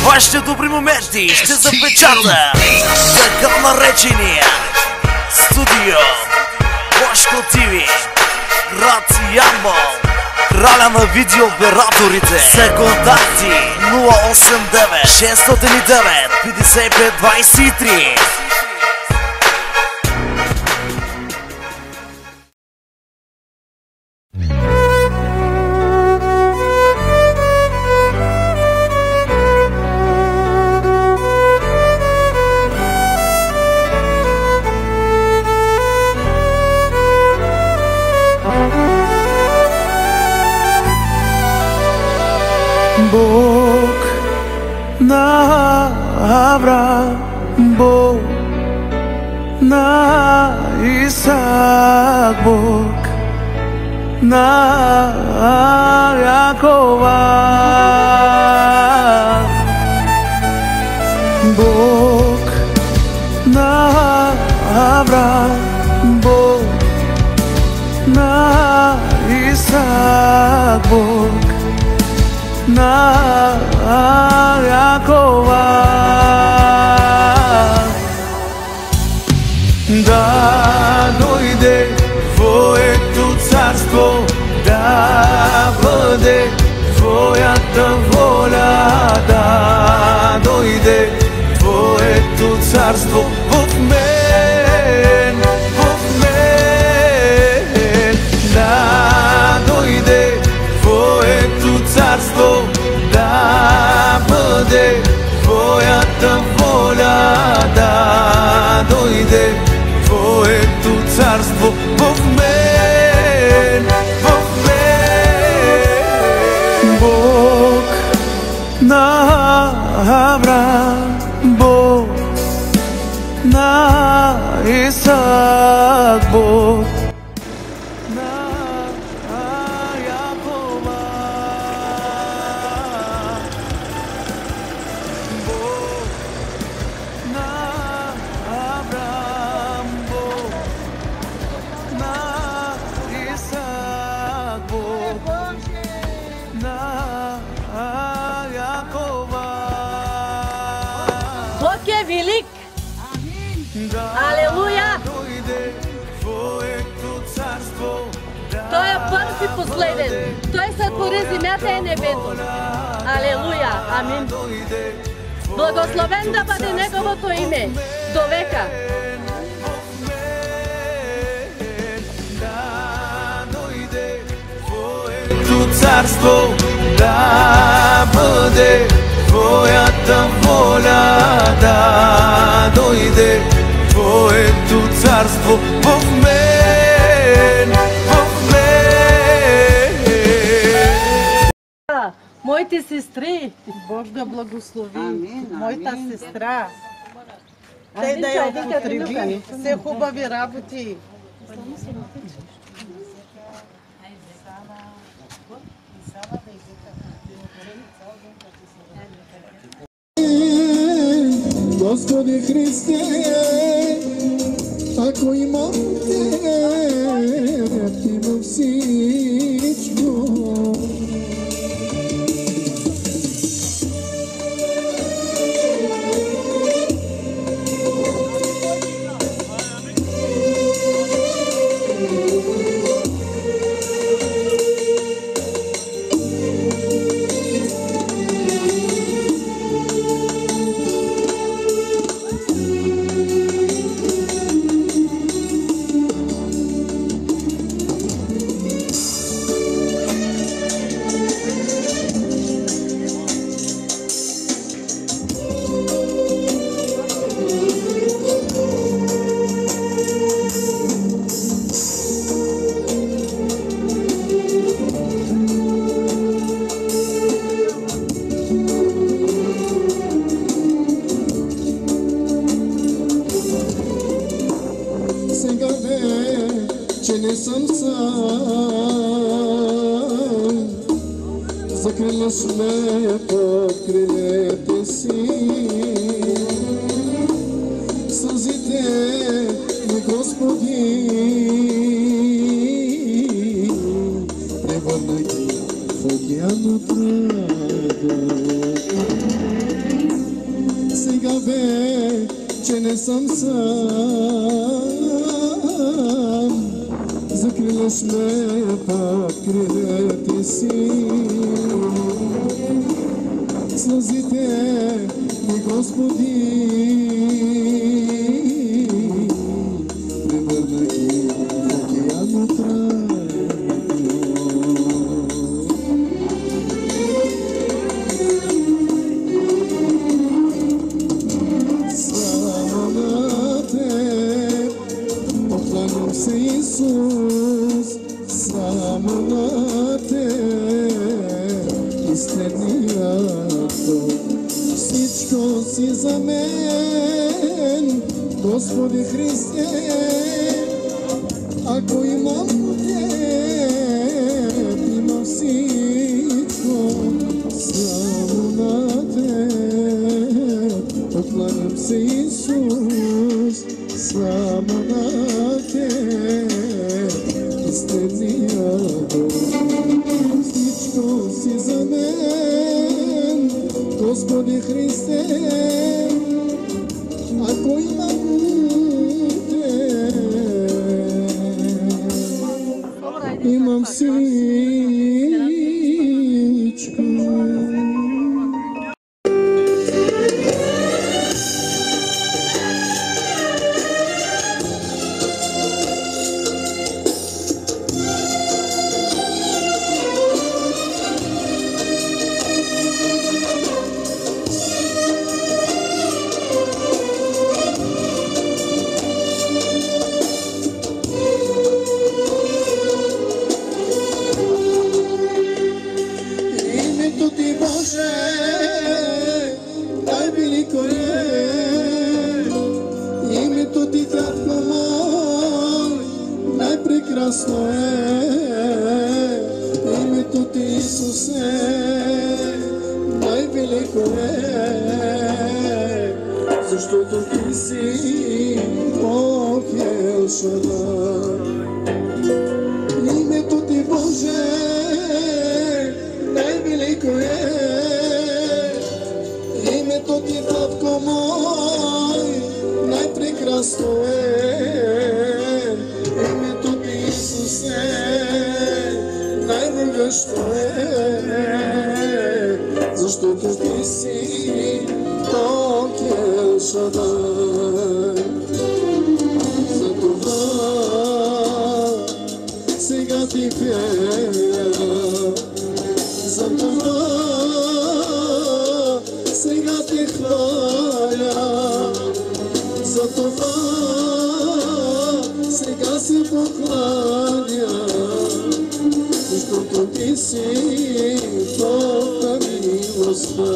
Вашите добри моменти ще запечата така наречения студио Бошко ТВ, град Ямбол, краля на видеооператорите. За контакти 089 609 5523. Бог на Авраам, Бог на Исаак, Бог на Якова, Бог на Авраам, Бог на Исаак, Бог на Якова, да дойде Твоето царство, да бъде Твоята воля, да дойде Твоето царство в мен, да дойде Твоето царство, да бъде Твоята воля, да дойде Твоето царство в мен, Бог на Авраам, Бог на Исаак, Бог Бог е велик! Алелуя! Той е първ и последен. Той сътвори земята и небето. Алелуя! Амин! Благословен да бъде Неговото име до века. Царство, да бъде Твоята воля, да дойде Твоето царство в мен, Моите сестри, Бог да благослови. Амин, Моята амин. сестра. Те да я употреби. Все хубави работи. Господи Христе, ако имам Теб, имам всичко. Че не съм сам, закрилаш ме под крилете си. Сълзите ми, Господи, превърнах в океан от радост. сега вече не съм сам. Закриляш ме под крилете си, слезите ми, Господи, превърна ги в океан трайно. Само на Теб покланям се, Исус, само на Теб, истинният Бог. Всичко си за мен, Господи Христе, ако имам Теб, имам всичко, само на Теб, покланям се, Исус, само на Теб, истинният Бог. Всичко си за мен, Господи Христе, ако имам Теб, имам всичко. Името Ти, Боже, най-велико е. Името Ти, Татко мой, най-прекрасно е. Името Ти, Исусе, най-велико е. Защото Ти си Бог Ел Шадай. Името Ти, Боже, най-велико е. Името Ти, Татко мой, най-прекрасно е. Името Ти, Исусе, най-могъщо е. Защото Ти си Бог Ел Шадай. Затова сега Ти пея, затова сега Те хваля, затова сега се покланя, защото Ти си Бог на милостта.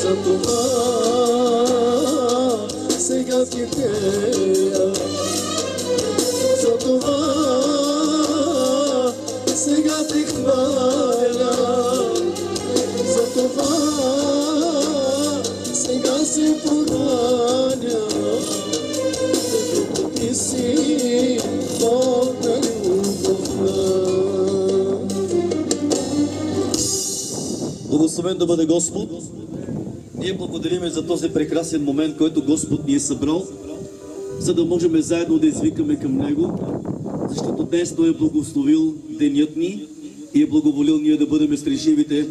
Затова сега Ти пея, затова сега Те хваля, затова сега се покланя, защото Ти си Бог на любовта. Благословен да бъде Господ. Ние благодариме за този прекрасен момент, който Господ ни е събрал, за да можем заедно да извикаме към Него, защото днес Той е благословил денят ни и е благоволил ние да бъдем сред живите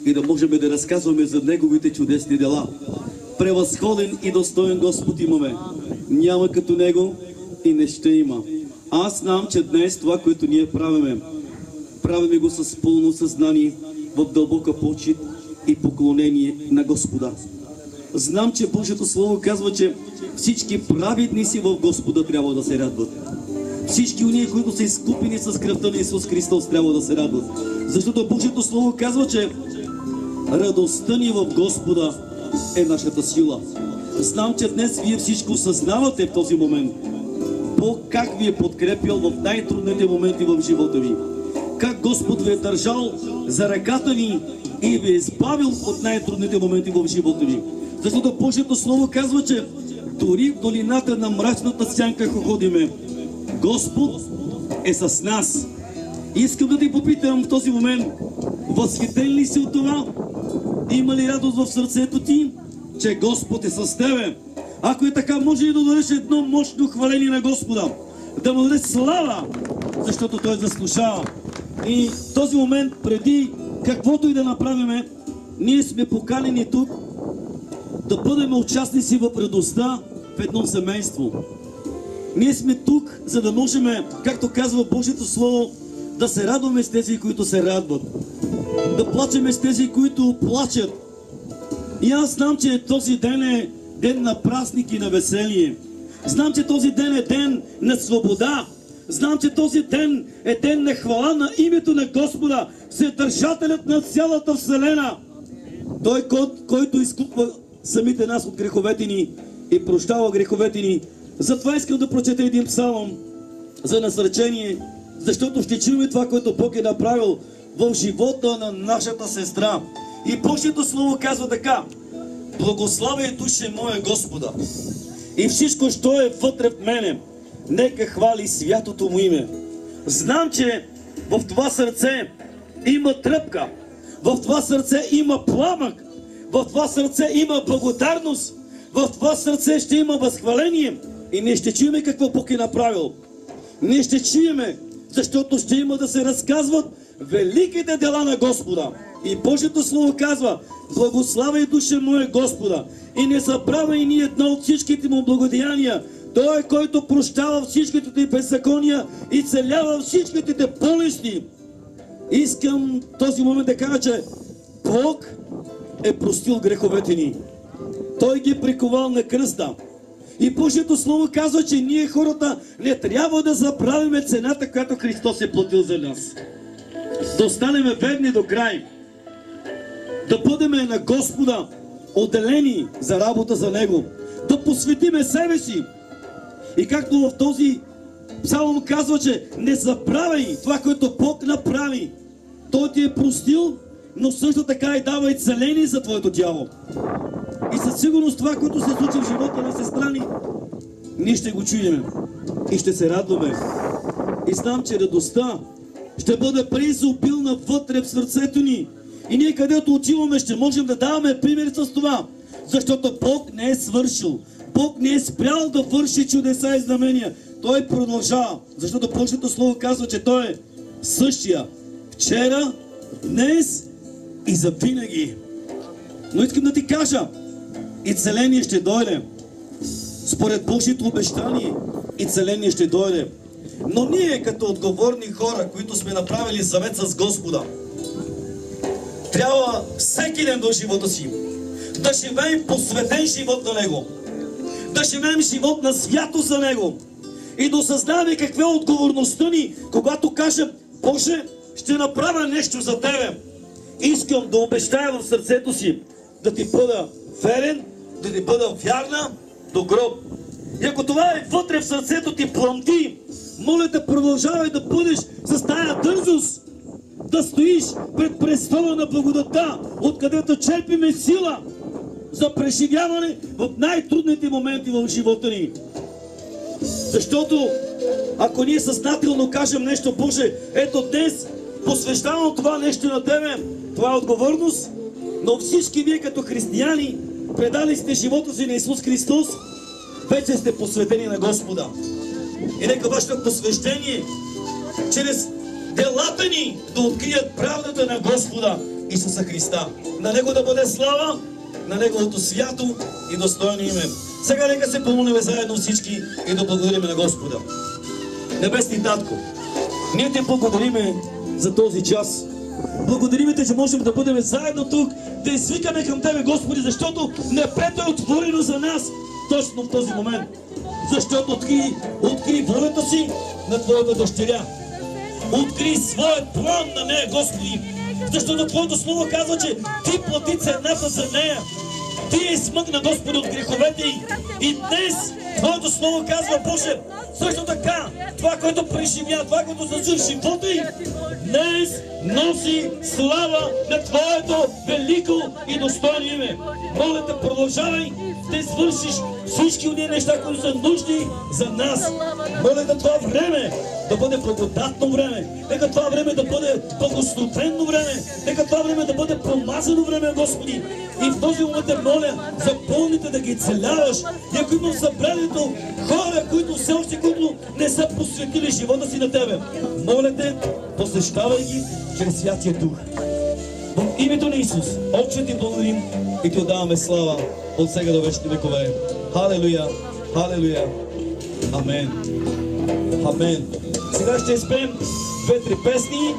и да можем да разказваме за Неговите чудесни дела. Превъзходен и достоен Господ имаме. Няма като Него и не ще има. Аз знам, че днес това, което ние правиме го с пълно съзнание, в дълбока почит и поклонение на Господа. Знам, че Божието Слово казва, че всички праведници в Господа трябва да се радват. Всички уния, които са изкупени с кръвта на Исус Христос, трябва да се радват. Защото Божието Слово казва, че радостта ни в Господа е нашата сила. Знам, че днес вие всичко осъзнавате в този момент Бог как ви е подкрепял в най-трудните моменти в живота ви. Как Господ ви е държал за ръката ви и ви е избавил от най-трудните моменти в живота ви. Защото Божието Слово казва, че дори в долината на мрачната сянка, ако ходиме, Господ е с нас. Искам да ти попитам в този момент, възхитен ли си от това, Има ли радост в сърцето ти, че Господ е с тебе? Ако е така, може ли да дадеш едно мощно хваление на Господа? Да му даде слава, защото Той заслужава. И в този момент, преди каквото и да направиме, ние сме поканени тук да бъдем участници в радостта в едно семейство. Ние сме тук, за да можем, както казва Божието Слово, да се радваме с тези, които се радват. Да плачеме с тези, които плачат. И аз знам, че този ден е ден на празник и на веселие. Знам, че този ден е ден на свобода. Знам, че този ден е ден на хвала на името на Господа, Вседържателят на цялата вселена. Той, който изкупва самите нас от греховете ни и прощава греховете ни. Затова искам да прочета един псалом за насърчение, защото ще чуем това, което Бог е направил в живота на нашата сестра. И Божието Слово казва така: благославяй душе моя Господа и всичко, що е вътре в мене, нека хвали святото му име. Знам, че в това сърце има тръпка, в това сърце има пламък, в това сърце има благодарност, в това сърце ще има възхваление и ние ще чуем какво Бог е направил. Ние ще чуеме, защото ще има да се разказват великите дела на Господа. И Божието Слово казва: благославяй душа моя Господа и не забравяй ни едно от всичките му благодеяния. Той е, който прощава всичките ти беззакония и целява всичките ти болести. Искам този момент да кажа, че Бог е простил греховете ни. Той ги приковал на кръста. И Божието Слово казва, че ние хората не трябва да забравяме цената, която Христос е платил за нас. Да останем верни до край. Да бъдем на Господа отделени за работа за Него. Да посветиме себе си. И както в този псалом казва, че не забравяй това, което Бог направи. Той ти е простил, но също така и дава и целение за твоето тяло. И със сигурност това, което се случи в живота на сестра ни, ние ще го чуем и ще се радваме. И знам, че радостта ще бъде преизобилна вътре в сърцето ни. И ние където отиваме ще можем да даваме пример с това. Защото Бог не е свършил. Бог не е спрял да върши чудеса и знамения. Той продължава. Защото Божието Слово казва, че Той е същия. Вчера, днес и завинаги. Но искам да ти кажа, и целение ще дойде. Според Божието обещание и целение ще дойде. Но ние като отговорни хора, които сме направили завет с Господа, трябва всеки ден до живота си да живеем посветен живот на Него. Да живеем живот на святост за Него. И да осъзнаваме каква е отговорността ни, когато кажем: Боже, ще направя нещо за Тебе. Искам да обещая в сърцето си да ти бъда верен, да ти бъда вярна до гроб. И ако това е вътре в сърцето ти пламти, моля те, продължавай да бъдеш с тая дързост, да стоиш пред престола на благодата, откъдето черпиме сила за преживяване в най-трудните моменти в живота ни. Защото ако ние съзнателно кажем нещо: Боже, ето днес посвещавам това нещо на Тебе, това е отговорност, но всички вие като християни, предали сте живота си на Исус Христос, вече сте посветени на Господа. И нека вашето посвещение чрез делата ни да открият правдата на Господа Исуса Христа. На Него да бъде слава, на Неговото свято и достойно име. Сега нека се помолим заедно всички и да благодарим на Господа. Небесни Татко, ние Те благодариме за този час. Благодариме Те, че можем да бъдем заедно тук, да извикаме към Тебе, Господи, защото небето е отворено за нас точно в този момент. Защото откри волята си на Твоята дъщеря. Откри своят план на нея, Господи. Защото Твоето Слово казва, че Ти плати цената за нея. Ти е смъкна, Господи, от греховете й. И днес Твоето Слово казва, Боже, също така, това, което преживя, това, което случи в живота й, днес носи слава на Твоето велико и достойно име. Моля те, продължавай да свършиш всички от тези неща, които са нужни за нас. Моля да това време да бъде благодатно време. Нека това време да бъде благословено време. Нека това време да бъде помазано време, Господи. И в този момент те моля за болните да ги целяваш. И ако има в събранието хора, които все още не са посветили живота си на Тебе, моля Те, посещавай ги чрез Святия Дух. В името на Исус, Отче, Ти благодарим и Ти отдаваме слава от сега до вечните векове. Халелуя, халелуя, амен, амен. Сега ще изпеем 2-3 песни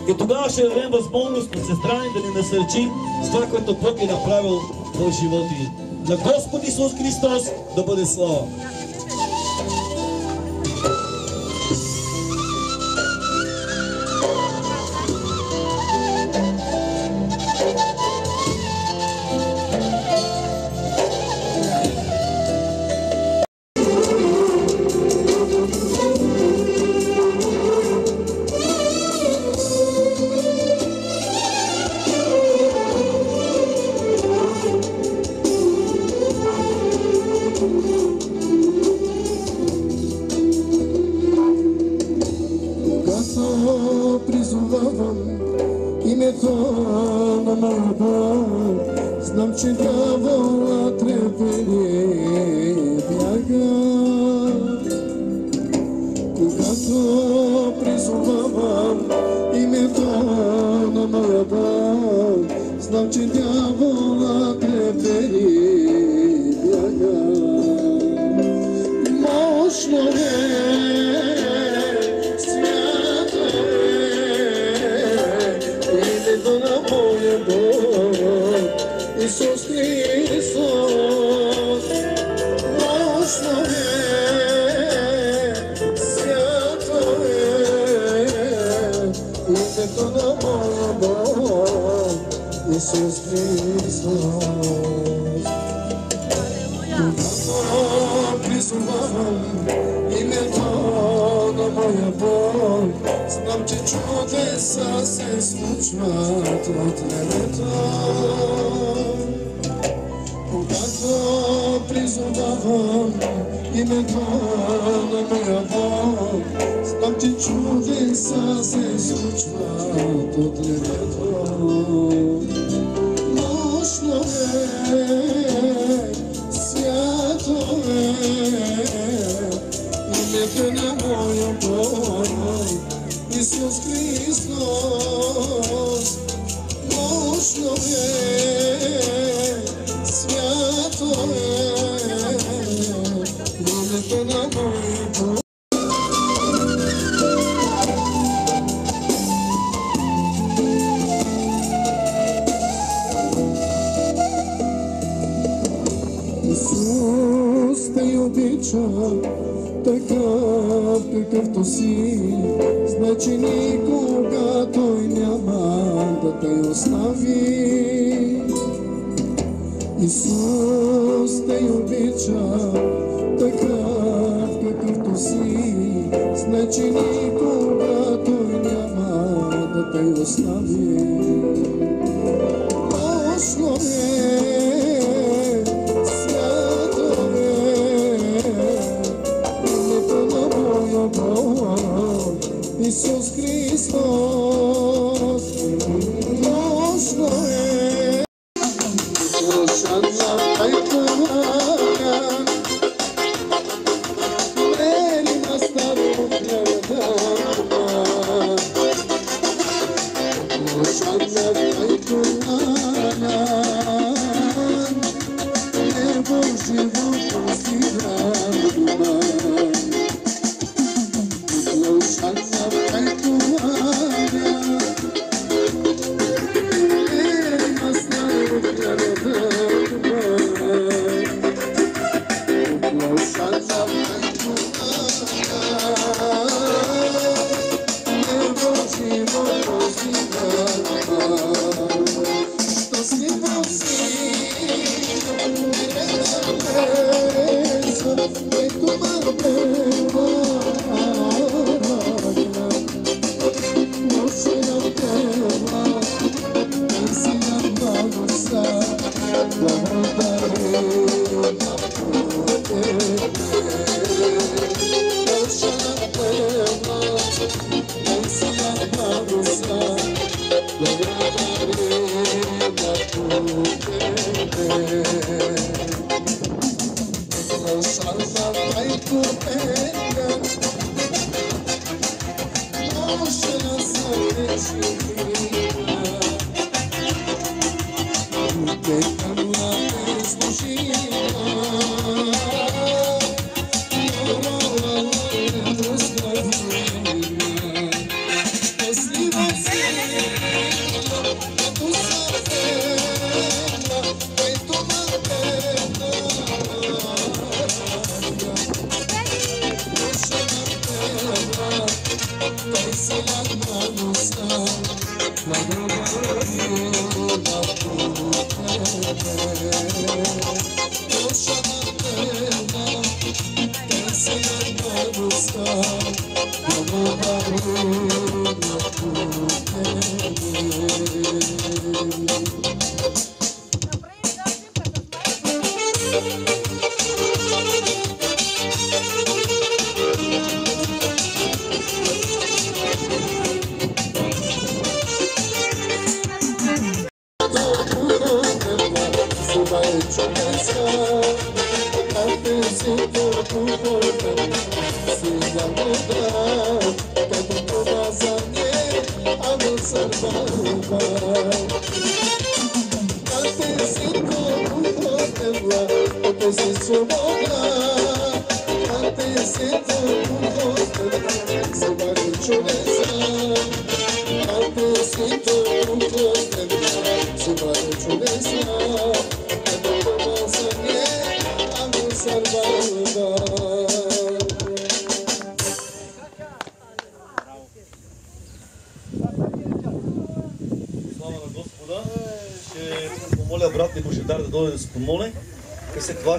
и тогава ще дадем възможност на сестра ни да ни насърчи с това, което Бог е направил в живота ни. На Господ Исус Христос да бъде слава. Знам, че дявола трепери бяга. Когато призовавам името на моя Бог, знам, че дявола трепери бяга. Мощно е, свято е името на моя Бог, Исус Христос. Мощно е, свято е името на моя Бог, Исус Христос. Когато призовавам името на моя Бог, знам, че чудеса се случват от небето. Когато призовавам името на моя Бог, знам, че чудеса се случват от небето. Мощно е, свято е името на моя Бог, Исус Христос. Мощно е, свято е името на моя Бог. Исус те обича такъв какъвто си, значи никога Той няма да те остави. Исус те обича такъв какъвто си, значи никога Той няма да те остави. Мощно е, свято е името на моя Бог, Исус Христос. Мощно е. Ошана пайкана, мери на старо гледана. Ошана пайкана, небо живото си радума. Ошана пайкана, мери на старо гледана. Thank you.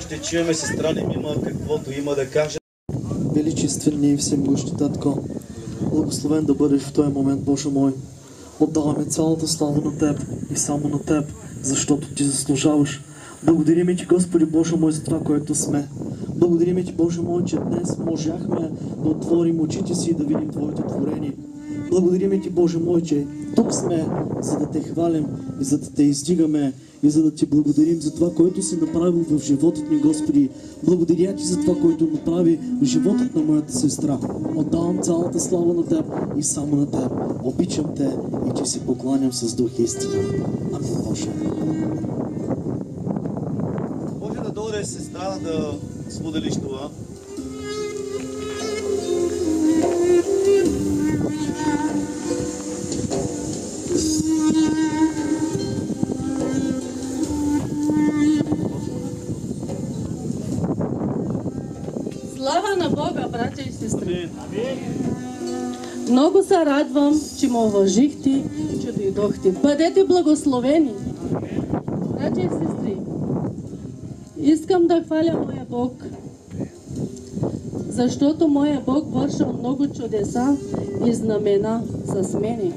Ще чуеме сестра Немима каквото има да каже. Величествен и всемогъщ Татко, благословен да бъдеш в този момент, Боже мой. Отдаваме цялата слава на Теб и само на Теб, защото Ти заслужаваш. Благодарим Ти, Господи Боже мой, за това, което сме. Благодарим Ти, Боже мой, че днес можахме да отворим очите си и да видим Твоето творение. Благодарим Ти, Боже мой, че тук сме, за да Те хвалим и за да Те издигаме и за да Ти благодарим за това, което си направил в животът ни, Господи. Благодаря Ти за това, което направи в животът на моята сестра. Отдавам цялата слава на Теб и само на Теб. Обичам Те и Ти се покланям с дух и истина. Амин, Боже. Може да дойде сестра да споделиш това? Слава на Бога, братя и сестри! Много се радвам, че ме уважихте, че дойдохте. Бъдете благословени! Братя и сестри, искам да хваля моя Бог, защото моя Бог вършил много чудеса и знамена с мене.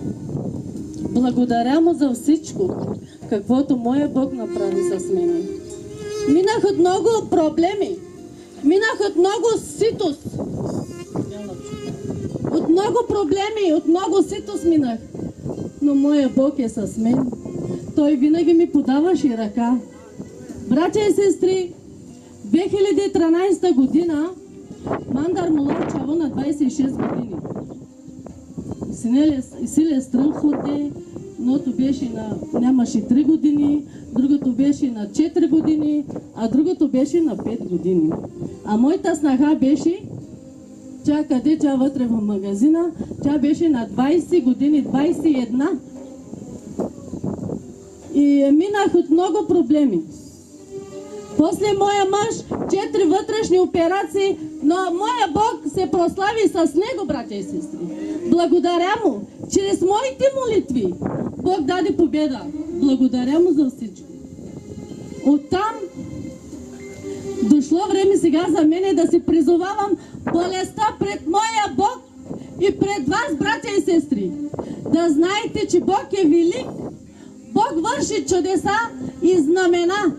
Благодаря му за всичко, каквото моя Бог направи с мене. Минах от много проблеми. Минах от много ситост. От много проблеми, от много ситост минах. Но моя Бог е с мен. Той винаги ми подаваше ръка. Братя и сестри, 2013 година Мандар Мулар Чаво на 26 години. Силе стрънхоте, едното беше нямаше 3 години, другото беше на 4 години, а другото беше на 5 години. А моята снаха беше, тя вътре в магазина, тя беше на 20 години, 21. И минах от много проблеми. После моя мъж, 4 вътрешни операции, но моя Бог се прослави с него, братя и сестри. Благодаря му, чрез моите молитви Бог даде победа. Благодаря му за всичко. Оттам дошло време сега за мене да се призовавам болестта пред моя Бог и пред вас, братя и сестри. Да знаете, че Бог е велик. Бог върши чудеса и знамена.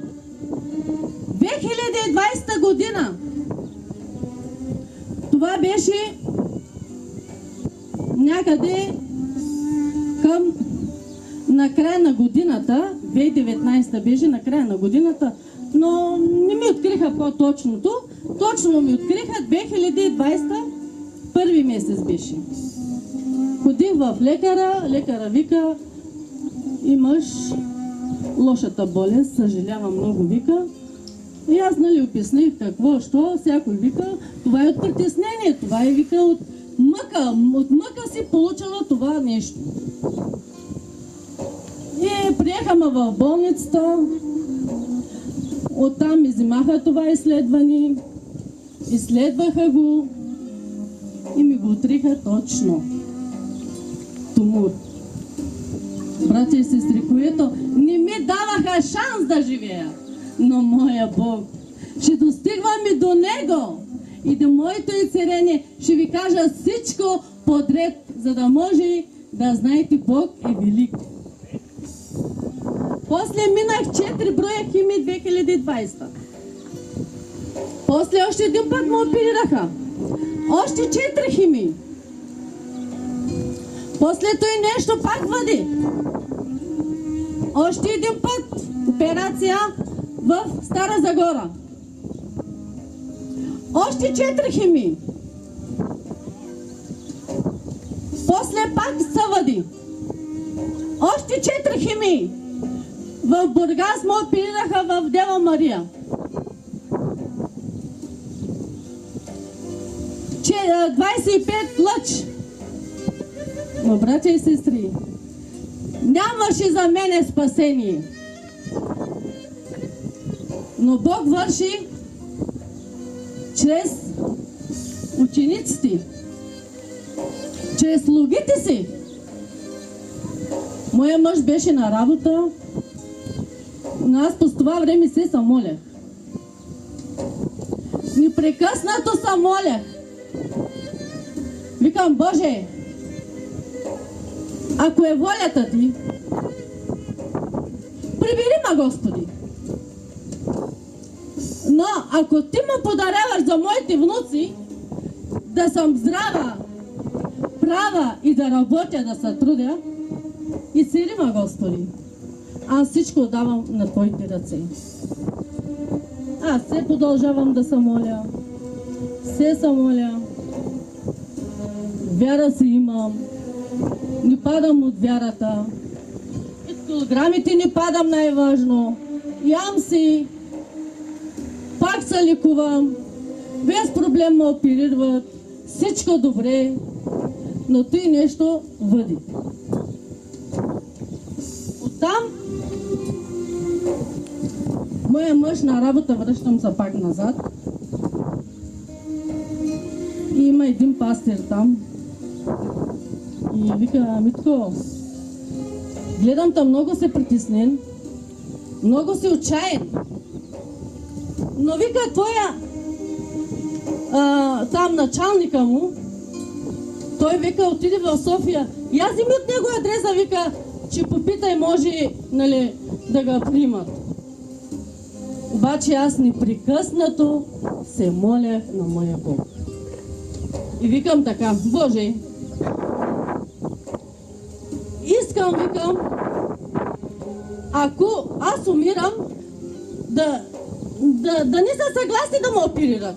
2020 година. Това беше някъде към на края на годината. 2019 беше на края на годината, но не ми откриха по-точното. Точно ми откриха 2020 първи месец беше. Ходих в лекара, лекара вика, имаш лошата болест, съжалявам много, вика. И аз, нали, обясних какво, що, всякой вика, това е от притеснение, това е, вика, от мъка си получила това нещо. И приехаме в болницата, оттам ми взимаха това изследване, изследваха го и ми го отриха точно. Тумор. Братя и сестри, което не ми даваха шанс да живея. Но моя Бог, ще достигвам и до Него. И до моето изцеление ще ви кажа всичко подред, за да може да знаете Бог е велик. После минах 4 броя химии 2020. После още един път ме оперираха. Още 4 химии. После той нещо пак въди. Още един път операция в Стара Загора. Още 4 химии. После пак се въди. Още 4 химии. В Бургас ме оперираха в Дева Мария. 25 лъч. Но, братя и сестри, нямаше за мене спасение. Но Бог върши чрез учениците, чрез слугите си. Моя мъж беше на работа, но аз по това време се молех. Непрекъснато се молех. Викам, Боже, ако е волята Ти, прибери ме, Господи. Но ако Ти ме подаряваш за моите внуци, да съм здрава, права и да работя, да се трудя, изцели ме, Господи. Аз всичко давам на Твоите ръце. Аз се продължавам да се моля. Се моля. Вяра си имам. Не падам от вярата. От килограмите не падам, най-важно. Ям си. Пак се лекувам. Без проблем ме оперират. Всичко добре. Но той нещо въди. Оттам моя мъж на работа, връщам се пак назад. И има един пастир там. И вика, Митко, гледам те, много се притеснен, много се отчаян. Но вика, твоя там началника му, той вика, отиде в София. И аз вземи от него адреса, вика, че попитай, може, нали, да го примат. Обаче аз непрекъснато се молях на моя Бог. И викам така, Боже, искам, викам, ако аз умирам, да не са съгласни да ме оперират.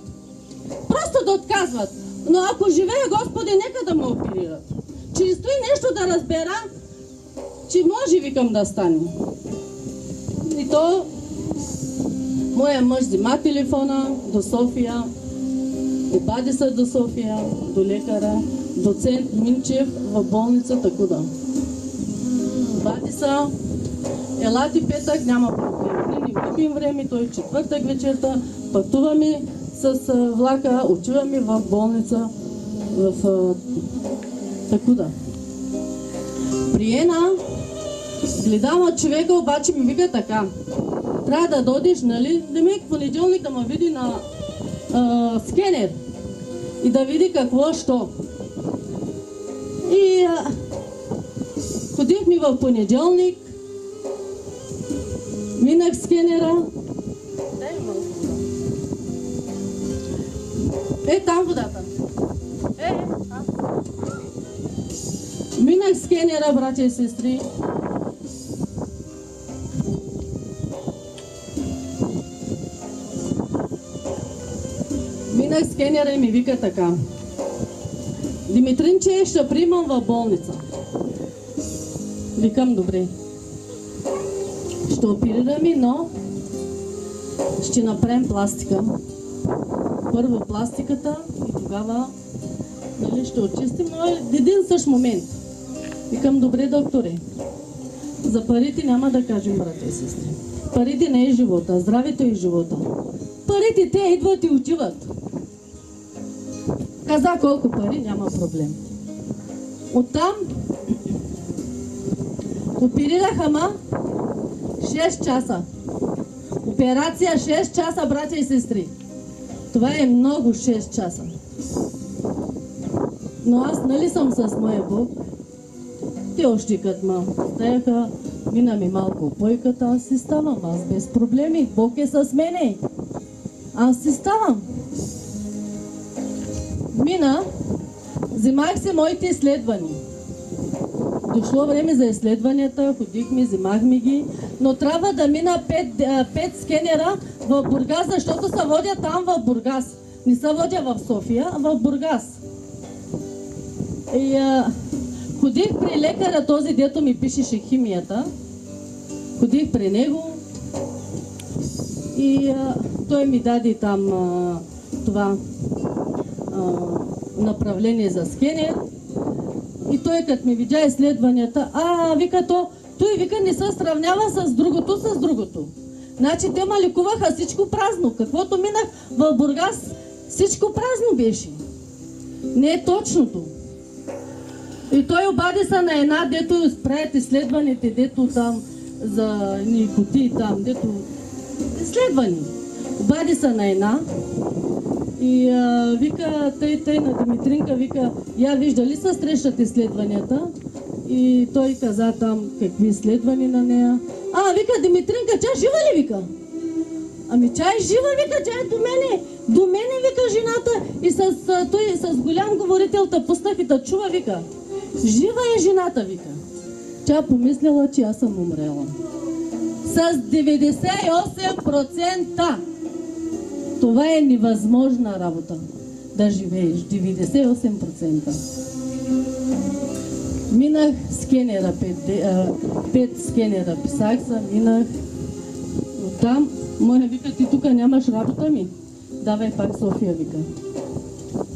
Просто да отказват. Но ако живея, Господи, нека да ме оперират. Че стои нещо да разбера, че може, викам, да стане. И то моя мъж взима телефона до София, обади се до София, до лекара, доцент Минчев в болницата Куда. Обади се, елати петък, няма проблем. Ние не губим време, той четвъртък вечерта, пътуваме с влака, отиваме в болница в Такуда. Приена, гледам човека, обаче ми вика така. Трябва да дойдеш, нали, да ми в понеделник да ме види на скенер и да види какво, що. И ходих ми в понеделник, минах скенера. Там водата. Минах скенера, братя и сестри. Минах скенера и ми вика така. Димитринче, ще приемам в болница. Викам, добре. Ще оперираме, но ще направим пластика. Първо пластиката и тогава ще очистим, но един същ момент. Викам, добре, докторе, за парите няма да кажем, брата и сестри. Парите не е живота, здравето е живота. Парите те идват и отиват. Каза колко пари, няма проблем. Оттам оперираха ма 6 часа. Операция 6 часа, братя и сестри. Това е много 6 часа. Но аз нали съм с моя Бог. Те ощикат ма. Стаяха, мина ми малко опойката, аз си ставам. Аз без проблеми. Бог е с мене. Аз си ставам. Мина, взимах се моите изследвания. Дошло време за изследванията, ходихме, взимахме ги, но трябва да мина 5 скенера в Бургас, защото се водя там в Бургас. Не се водя в София, а в Бургас. И ходих при лекаря, този дето ми пишеше химията. Ходих при него и той ми даде там това направление за скенер. И той като ми видя изследванията, вика той вика не се сравнява с другото. Значи те ма лекуваха всичко празно. Каквото минах в Бургас, всичко празно беше. Не е точното. И той обади се на една, дето правят изследваните, дето там за никоти там, дето изследвани. Обади се на една и вика, тъй на Димитринка, вика, я вижда ли се срещат изследванията? И той каза там какви изследвания на нея. Вика, Димитринка, тя жива ли, вика? Ами тя е жива, вика, тя е до мене. До мене, вика, жената. И с голям говорител та пуснах и та чува, вика. Жива е жената, вика. Тя помисляла, че аз съм умрела. С 98%. Това е невъзможна работа. Да живееш. 98%. Минах скенера, 5 скенера писах се, минах. Оттам, моя вика, ти тук нямаш работа ми? Давай пак София, вика.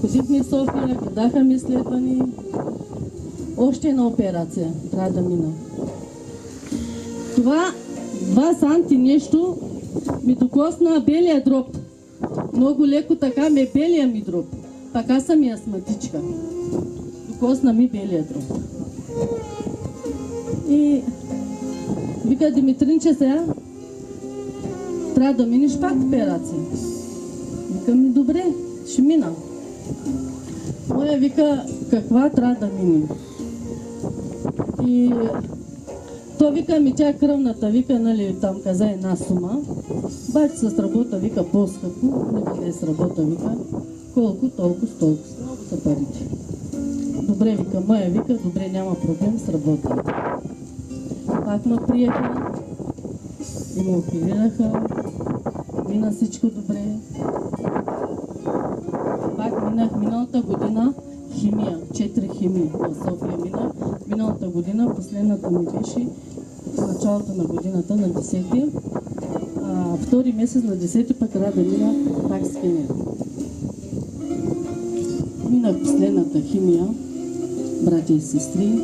Ходихме в София, даха ми изследвани. Още една операция трябва да мина. Това 2 санти нещо ми докосна белия дроб. Много леко така ме белия ми дроб. Пак аз съм и астматичка. Докосна ми белия дроб. И вика, Димитринче, сега трябва да минеш пак операция. Вика ми, добре, ще мина. Моя вика, каква трябва да минем? И то вика ми, тя кръвната, вика, нали, там каза една сума. Бачи се сработа, вика, по-скъпо, не сработа, вика, колко, толкова, много са парите. Добре, вика, моя вика, добре, няма проблем, сработа. Пак ме приеха и ме оперираха, мина всичко добре. Пак минах миналата година химия, 4 химии в София минах. Миналата година, последната ми беше в началото на годината, на 10-ти. Втори месец на 10-ти пък трябва да мина пак скенер. Минах последната химия, братя и сестри.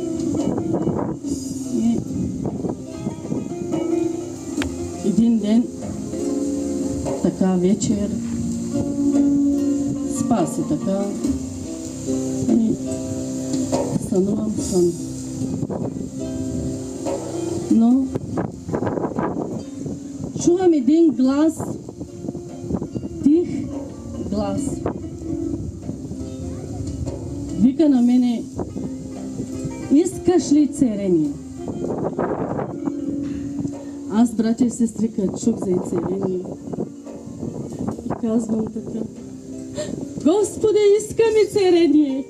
И един ден, така вечер, спаси така и сънувам сън. Но чувам един глас, тих глас. Вика на мене, искаш ли церение? Аз, братя и сестри, като чух за церение и казвам така, Господи, искаме церение!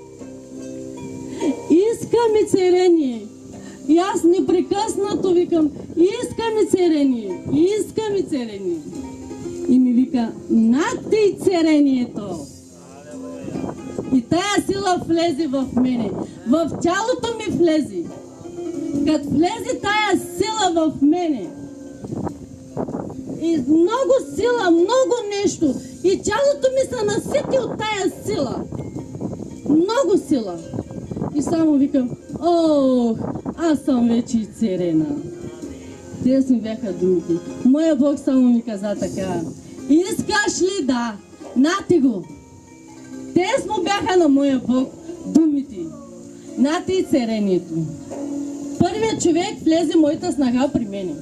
Искаме церение! И аз непрекъснато викам, искаме церение! Искаме церение! И ми вика, над ти церението! И тая сила влезе в мене. В тялото ми влезе. Като влезе тая сила в мене. И много сила, много нещо. И тялото ми се насити от тая сила. Много сила. И само викам, ох, аз съм вече изцерена. Те ми бяха думите. Моя Бог само ми каза така. Искаш ли да? Нати го. Те му бяха на моя Бог думите. Нати и церението. Първият човек влезе моята снаха при мене.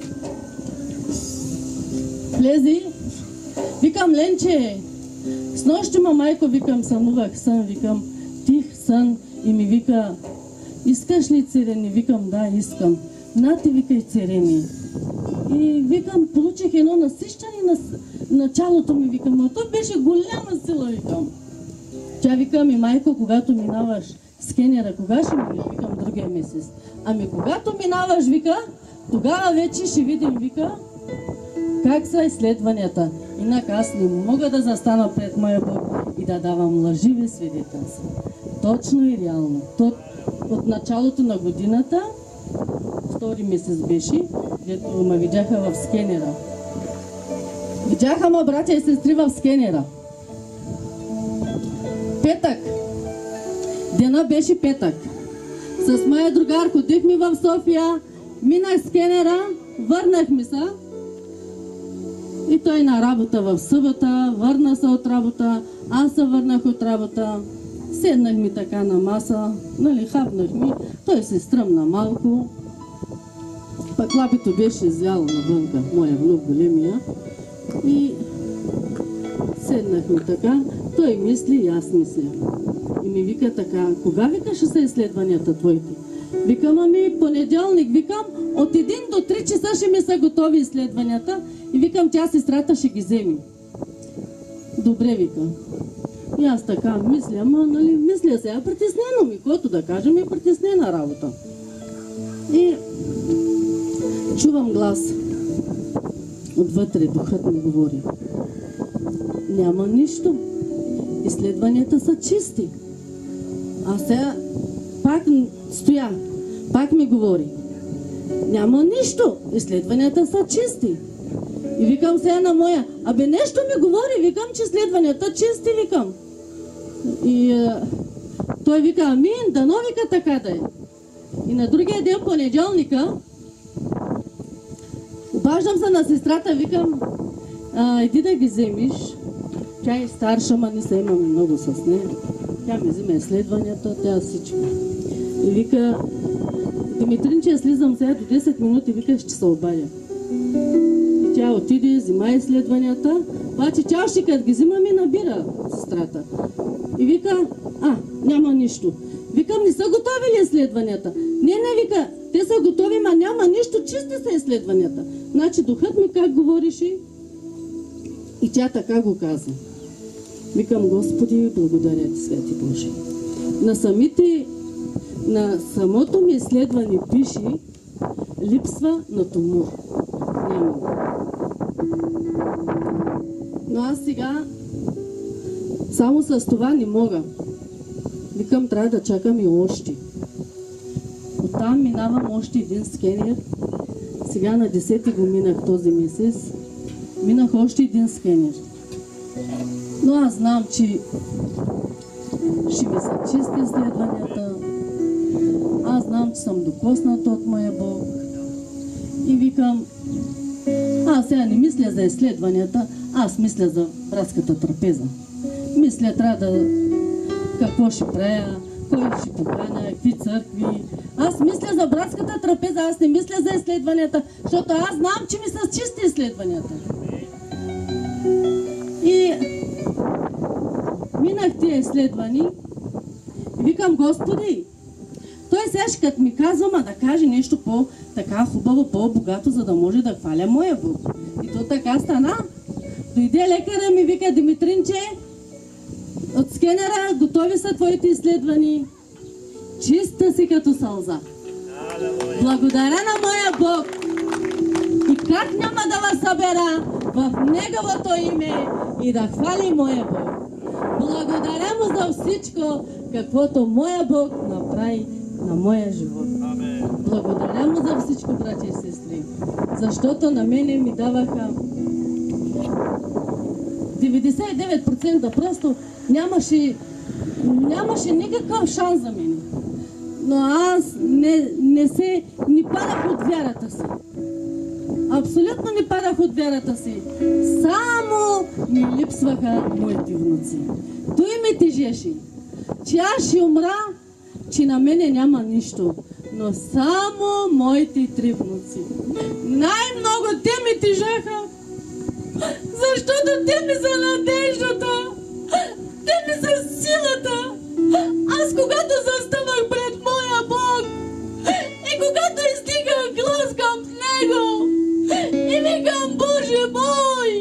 Влезе. Викам, Ленче, с нощи майко, викам, сънувах сън, викам, тих сън и ми вика, искаш ли церени? Викам, да, искам. Нати, викай церени. И викам, получих едно насищане на началото ми, викам, но то беше голяма сила, викам. Тя вика ми, майко, когато минаваш скенера, кога ще минеш? Викам, другия месец. Ами когато минаваш, вика, тогава вече ще видим, вика, как са изследванията. Инак аз не мога да застана пред моя Бог и да давам лъживи свидетелства. Точно и реално. От началото на годината, втори месец беше, дето ме видяха в скенера. Видяха ме братя и сестри в скенера. Петък. Дена беше петък. С моя другар ходихме в София, минах скенера, върнахме се. И той на работа в събота, върна се от работа, аз се върнах от работа. Седнахме така на маса, нали, хапнахме, той се стръмна малко. Пък лапито беше изляло навънка, моя внук големия. И седнахме така, той мисли и аз мисля. И ми вика така, кога вика ще са изследванията твоите? Викам, ами понеделник, викам, от 1 до 3 часа ще ми са готови изследванията. И викам, тя сестрата ще ги вземи. Добре, викам. И аз така мисля, ама нали, мисля сега, притеснено ми, който да кажем е притеснена работа. И чувам глас. Отвътре духът ми говори. Няма нищо. Изследванията са чисти. А сега пак стоя, пак ми говори. Няма нищо. Изследванията са чисти. И викам сега на моя, абе нещо ми говори, викам, че изследванията чисти, викам. И той вика, амин, дано вика така да е. И на другия ден, понеделника, обаждам се на сестрата, викам, иди да ги вземиш. Тя е старша, ма не се имаме много с нея. Тя ми вземе изследванията, тя всичко. И вика, Димитринче, слизам сега до 10 минути, вика, ще се обадя. И тя отиде, взима изследванията, обаче тя още като ги взима ми набира сестрата. И вика, няма нищо. Викам, не са готови ли изследванията? Не, вика, те са готови, ма няма нищо, чисти са изследванията. Значи духът ми как говореше? И тя така го каза. Викам, Господи, благодаря ти, Свети Боже. На самото ми изследване пише, липсва на тумор. Няма. Но аз сега само с това не мога. Викам, трябва да чакам и още. Оттам минавам още един скенер. Сега на 10 го минах този месец. Минах още един скенер. Но аз знам, че ще ми са чисти изследванията. Аз знам, че съм докосната от моя Бог. И викам, аз сега не мисля за изследванията, аз мисля за братската трапеза. Мисля, трябва да... какво ще правя, кой ще поканя, какви църкви. Аз мисля за братската трапеза, аз не мисля за изследванията, защото аз знам, че ми са чисти изследванията. И минах тия изследвания и викам, Господи, той сега ще като ми казва, да каже нещо по-така хубаво, по-богато, за да може да хваля моя Бог. И то така стана. Дойде лекаря ми вика, Димитринче, от скенера готови са твоите изследвания. Чиста си като сълза. Благодаря на моя Бог. И как няма да ва събера в Неговото име и да хвали моя Бог. Благодаря му за всичко, каквото моя Бог направи на моя живот. Благодаря му за всичко, братя и сестри, защото на мене ми даваха 99%, просто нямаше никакъв шанс за мен. Но аз не падах от вярата си. Абсолютно не падах от вярата си. Само ми липсваха моите внуци. Той ме тежеше, че аз ще умра, че на мене няма нищо. Но само моите 3 внуци. Най-много те ми тежаха, защото те ми са надеждата. Те ми са силата. Аз когато заставах пред моя Бог и когато издигах глас към Него и викам: Боже мой,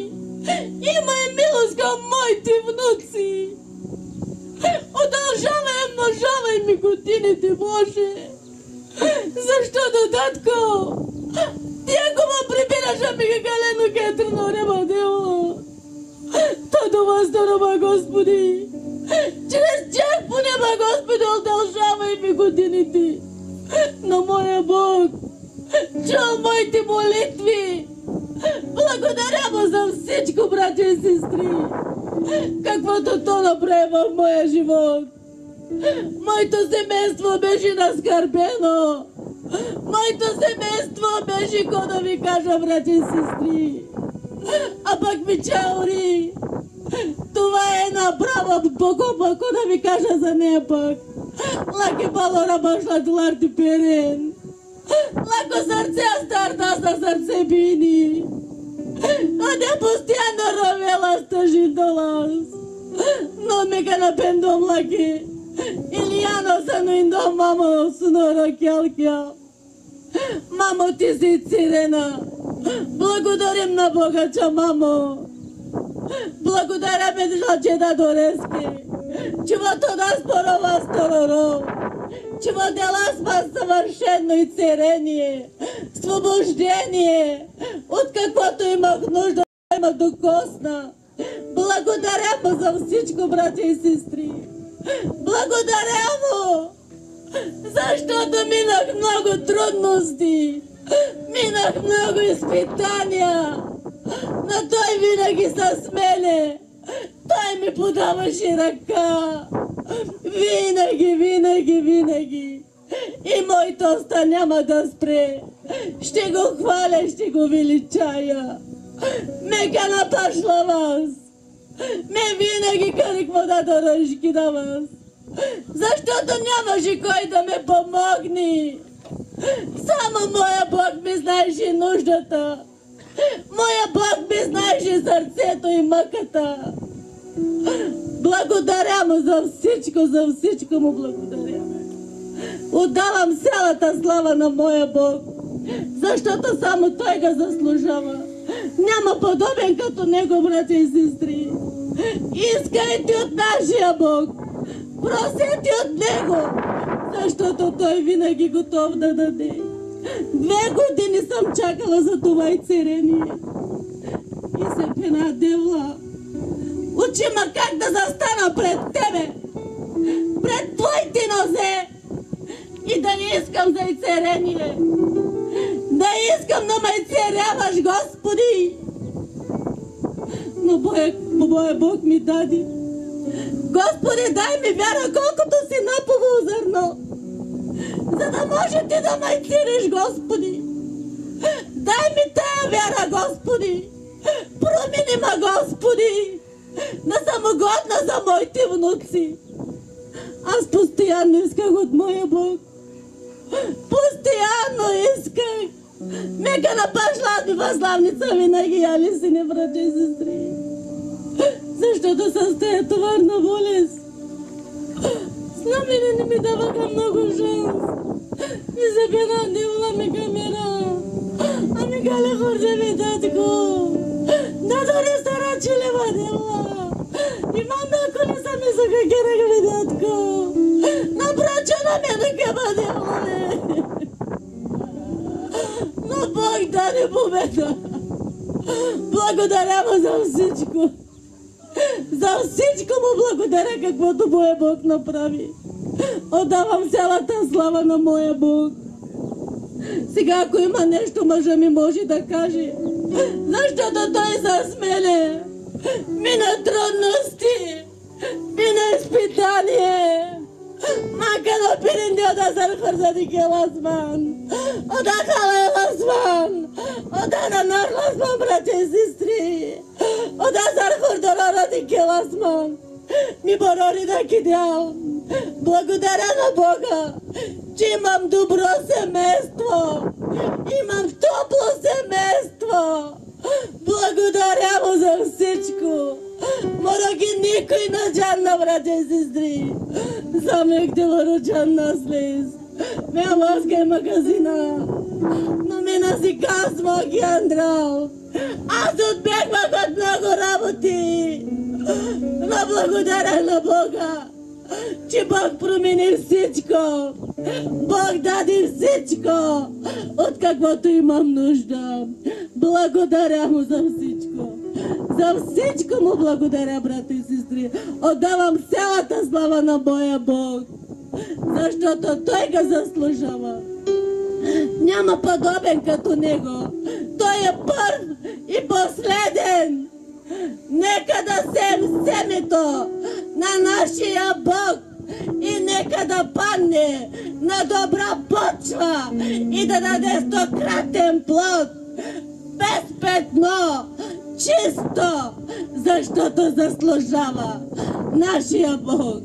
имай милост към моите внуци. Умножавай ми годините, Боже. Защото, татко, ти ако ме прибираш, ами галено кетрено неба дело, то до вас дорога, Господи. Чрез тях по неба, Господи, удължавай ми годините. Но моя Бог чул моите молитви. Благодаря му за всичко, братя и сестри, каквото то направи в моя живот. Моето семейство беше наскърбено. Моето семейство беше, ко да ви кажа, братя и сестри. А пък ми чаори. Това е една права покупа, ко да ви кажа за нея пък. Лаки балора башла доларти перен. Лако сърце старта за сърце бини. А не постоянно ровела стъжи долаз. Но мека на пендом лаки. Илияно сано индо мамо суноро кял. Мамо, ти си цирена. Благодарим на Бога, че мамо. Благодаря ме, че да дорески. Чего то да спорова стороро. Чего дела спас съвършено и царение. Освобождение. От каквото имах нужда, има докосна. Благодаря му за всичко, братя и сестри. Благодаря му, защото минах много трудности, минах много изпитания, но той винаги с мене. Той ми подаваше ръка. Винаги. И моето уста няма да спре. Ще го хваля, ще го величая. Мека напашла вас. Ме винаги карих вода до ръжки на вас. Защото нямаше кой да ме помогне. Само моя Бог ми знаеше нуждата. Моя Бог ми знаеше сърцето и мъката. Благодаря му за всичко му благодаря. Отдавам цялата слава на моя Бог, защото само Той го заслужава. Няма подобен като Него, братя и сестри. Искайте от нашия Бог, просете от Него, защото Той винаги готов да даде. 2 години съм чакала за това изцеление. И се пена девла. Учи ма как да застана пред Тебе, пред Твоите нозе и да не искам за изцеление. Да искам да ме изцеляваш, Господи. Но моя Бог ми даде. Господи, дай ми вяра, колкото си напово зърно, за да може Ти да ме изцелиш, Господи. Дай ми тая вяра, Господи. Промени ме, Господи. Да съм угодна за моите внуци. Аз постоянно исках от моя Бог. Постоянно исках. Мека на пашлатни възглавница винаги, али си не, братя и сестри. Защото с тая товарна болест на мене не ми даваха много шанс. И се пена дивла ми камера. Ами гале хорде ми, татко. Да до ресторан чилева дивла. Имам да ако не съм изака керега ми, татко. Напроча на мене кеба дивла, бе. Но Бог даде победа. Благодаря му за всичко. За всичко му благодаря, каквото моя Бог направи. Отдавам цялата слава на моя Бог. Сега, ако има нещо, мъжа ми може да каже. Защото той с мене мина трудности, мина изпитание. Мака на пиринди ода зархърза ди келасман. Ода халеласман. Ода на нарласман, братя и сестри. Ода зархърдорора ди келасман. Ми борори да кидял. Благодаря на Бога, че имам добро семейство. Имам топло семейство. Благодаря му за всичко. Мора ги никой на джанна, братя и сестри. Замек деларо джанна слез. Ме ласка магазина. Но мина си казва ги Андрал. Аз отбегвах от много работи. Но благодаря на Бога, че Бог промени всичко. Бог даде всичко, от каквото имам нужда. Благодаря му за всичко. За всичко му благодаря, брати и сестри. Отдавам цялата слава на моя Бог, защото Той го заслужава. Няма подобен като Него. Той е първ и последен. Нека да сеем семето на нашия Бог и нека да падне на добра почва и да даде стократен плод, без петно, чисто, защото заслужава нашия Бог.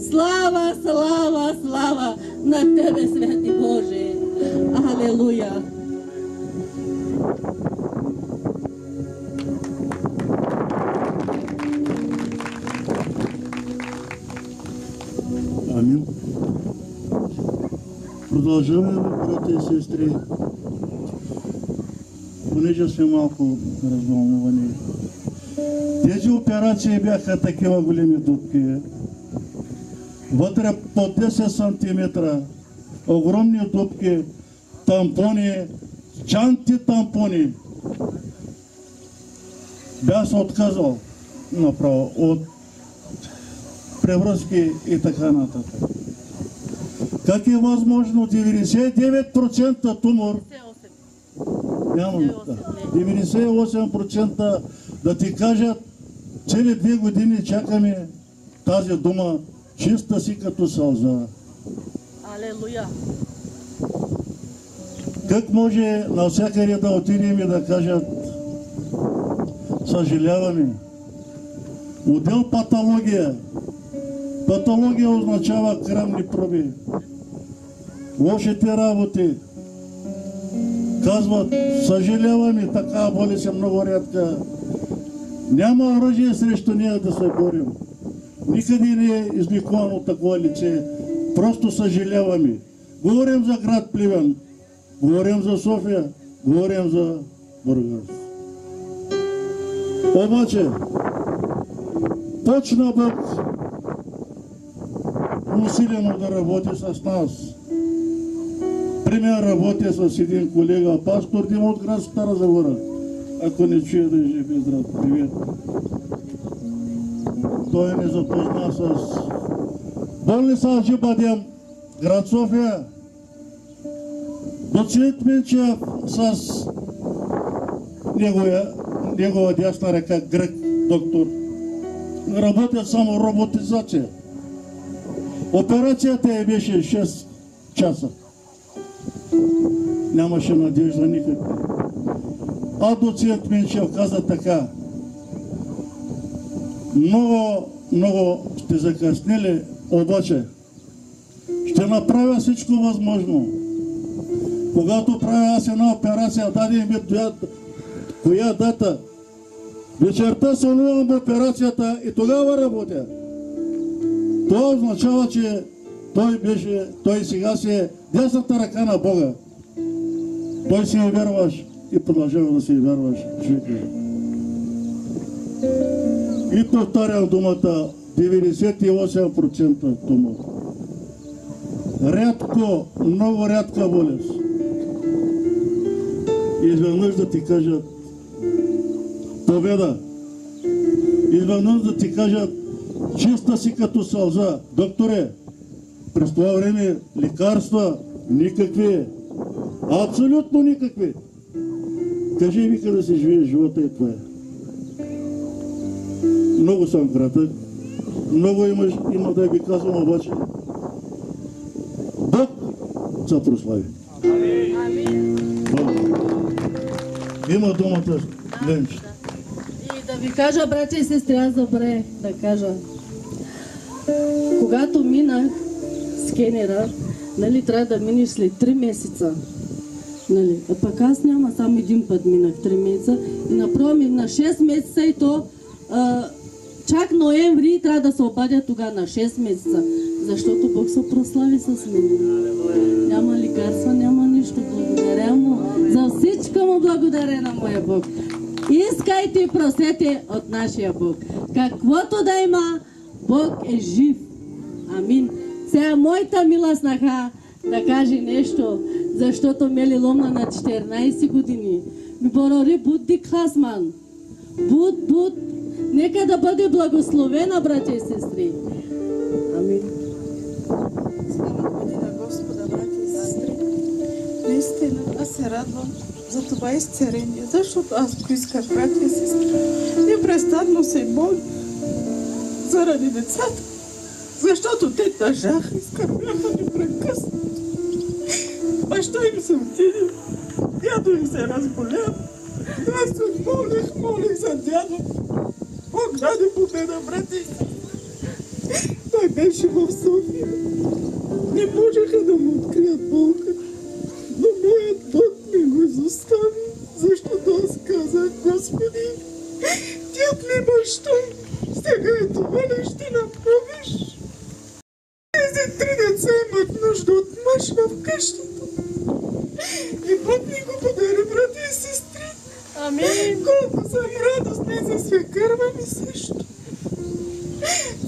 Слава, слава, слава на Тебе, Святи Боже! Алелуя! Амин. Продължаваме, брати и сестри, понеже сме малко развълнувани. Тези операции бяха такива големи дупки. Вътре по 10 см, огромни дупки, тампони, чанти тампони. Бях се отказал направо от превръзки и така нататък. Как е възможно 99% тумор, 98% да ти кажат, цели 2 години чакаме тази дума, чиста си като сълза. Алелуя! Как може навсякъде да отидем и да кажат, съжаляваме? Отдел патология. Патология означава кръвни проби. Лошите работи. Казват, съжаляваме, така болест е много рядка. Няма оръжие срещу нея да се борим. Никъде не е изликувано такова лице. Просто съжаляваме. Говорим за град Пливен. Говорим за София. Говорим за Бургас. Обаче, почна Бог усилено да работи с нас. Пример, работя с един колега, пастор Дим от град Стара Загора. Ако не чуе да е жив и здрав, привет. Той ни запозна с болница Джибадем, град София. Доцент Минчев с негова дясна ръка, грек доктор. Работят само роботизация. Операцията е беше 6 часа. Нямаше надежда никаква. А доцент Минчев каза така: много сте закъснели, обаче ще направя всичко възможно. Когато правя аз една операция, даде ми коя дата, вечерта се уливам в операцията и тогава работя. Това означава, че той сега си е дясната ръка на Бога. Той си е вярваш и продължава да си е вярваш човек. И повтарям думата, 98% тумор. Рядко, много рядка болест. И изведнъж да ти кажат победа. изведнъж да ти кажат, чиста си като сълза. Докторе, през това време лекарства никакви, абсолютно никакви. Кажи, вика, да си живее живота и това е. Много съм кратък, много има да ви казвам, обаче Бог се прослави. Има думата Ленче. И да ви кажа, братя и сестри, аз добре да кажа. Когато минах скенера, нали, трябва да минеш след 3 месеца. Нали, а пък аз няма, само един път минах 3 месеца и направо ми на 6 месеца и то чак ноември трябва да се обадя тогава на 6 месеца, защото Бог се прослави с мен. Няма лекарства, няма нищо. Благодаря му. За всичко му благодаря на моя Бог. Искайте и просете от нашия Бог. Каквото да има, Бог е жив. Амин. Сега моята мила снаха да каже нещо, защото ме ли ломна на 14 години. Ми борори буд дик хасман. Буд. Нека да бъде благословена, братя и сестри. Амин. Искам да благодаря Господа, братя и сестри. Наистина, аз се радвам за това изцеление, защото аз поисках, братя и сестри. Непрестанно се моля заради децата, защото те тъжаха и скърбяха непрекъснато. Баща им се отиде, дядо им се разболя. Аз се молих за дядо. Бог даде победа, брати. Той беше в София. Не можеха да му открият болка. Но моят Бог не го изостави, защото аз казах, Господи, ти отли баща, сега е това ли ще направиш? Тези 3 деца имат нужда от мъж в къщата. И Бог ни го подари, брати и сестри. Амин. Колко съм радостна и за свекърва ми също.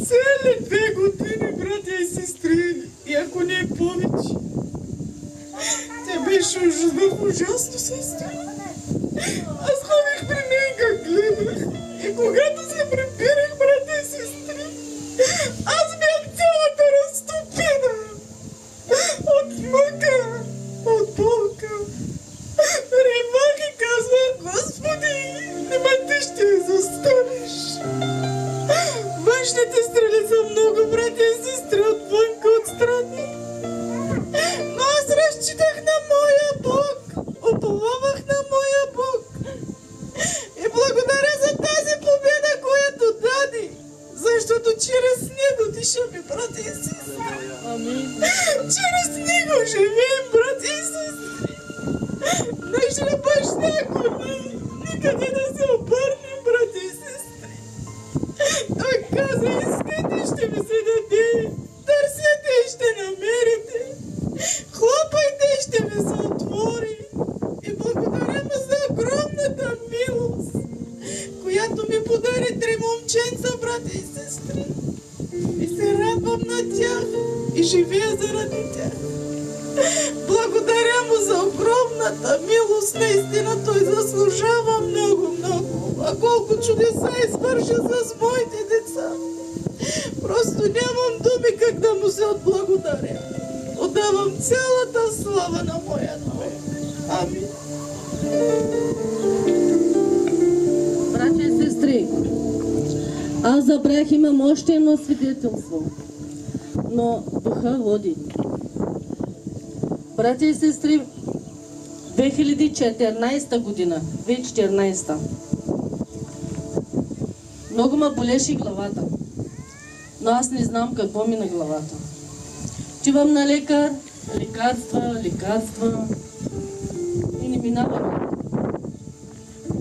Цели 2 години, братя и сестри, и ако не е повече. Тя беше ужасно сестри. Аз ходих при нея как гледах. И когато се препирах, братя и сестри, аз бях цялата разтопена. От мъка, от болка. Ремах и казвах, Господи, нема ти ще я заставиш. Външните страни са много, братя и сестри, отвънка отстрани. Но аз разчитах на моя Бог, уповавах на моя Бог. И благодаря за тази победа, която даде, защото чрез него дишаме, братя и сестри. Чрез него живеем, братя и сестри. Нашия баща, ако никъде да се обърнем, брати и сестри. Той каза, искайте, ще ви се даде, търсете и ще намерите, хлопайте и ще ви се отвори. И благодаря му за огромната милост, която ми подари 3 момченца, брати и сестри. И се радвам на тях и живея заради тях. Благодаря му за огромната милост, наистина той заслужава много. А колко чудеса извърши с моите деца. Просто нямам думи как да му се отблагодаря. Отдавам цялата слава на моя Бог. Амин. Братя и сестри, аз забрах, имам още едно свидетелство, но духа води. Братя и сестри, 2014 година, 2014, много ме болеше главата, но аз не знам какво ми на главата. Отивам на лекар, лекарства и не минава.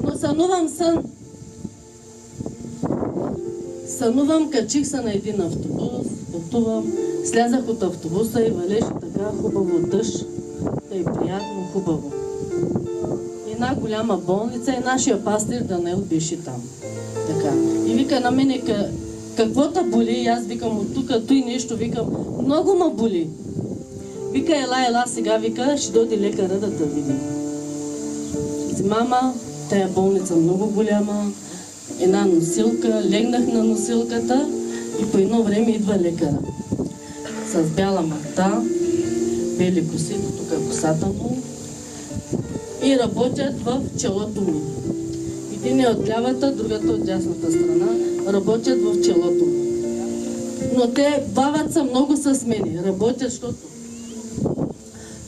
Но сънувам сън. Сънувам, качих се на един автобус, пътувам, слязах от автобуса и валеше така хубаво дъжд, тъй приятно, хубаво. Една голяма болница и нашия пастир Данел беше там. Така. И вика на мене, какво те боли? И аз викам от тук, той нещо, викам, много ме боли. Вика, ела сега, вика, ще дойде лекара да те види. Мама, тая болница много голяма, една носилка, легнах на носилката и по едно време идва лекара. С бяла махта, бели коси, тук косата му и работят в челото ми. Един е от лявата, другата от дясната страна, работят в челото. Но те бават са много с мене, работят, защото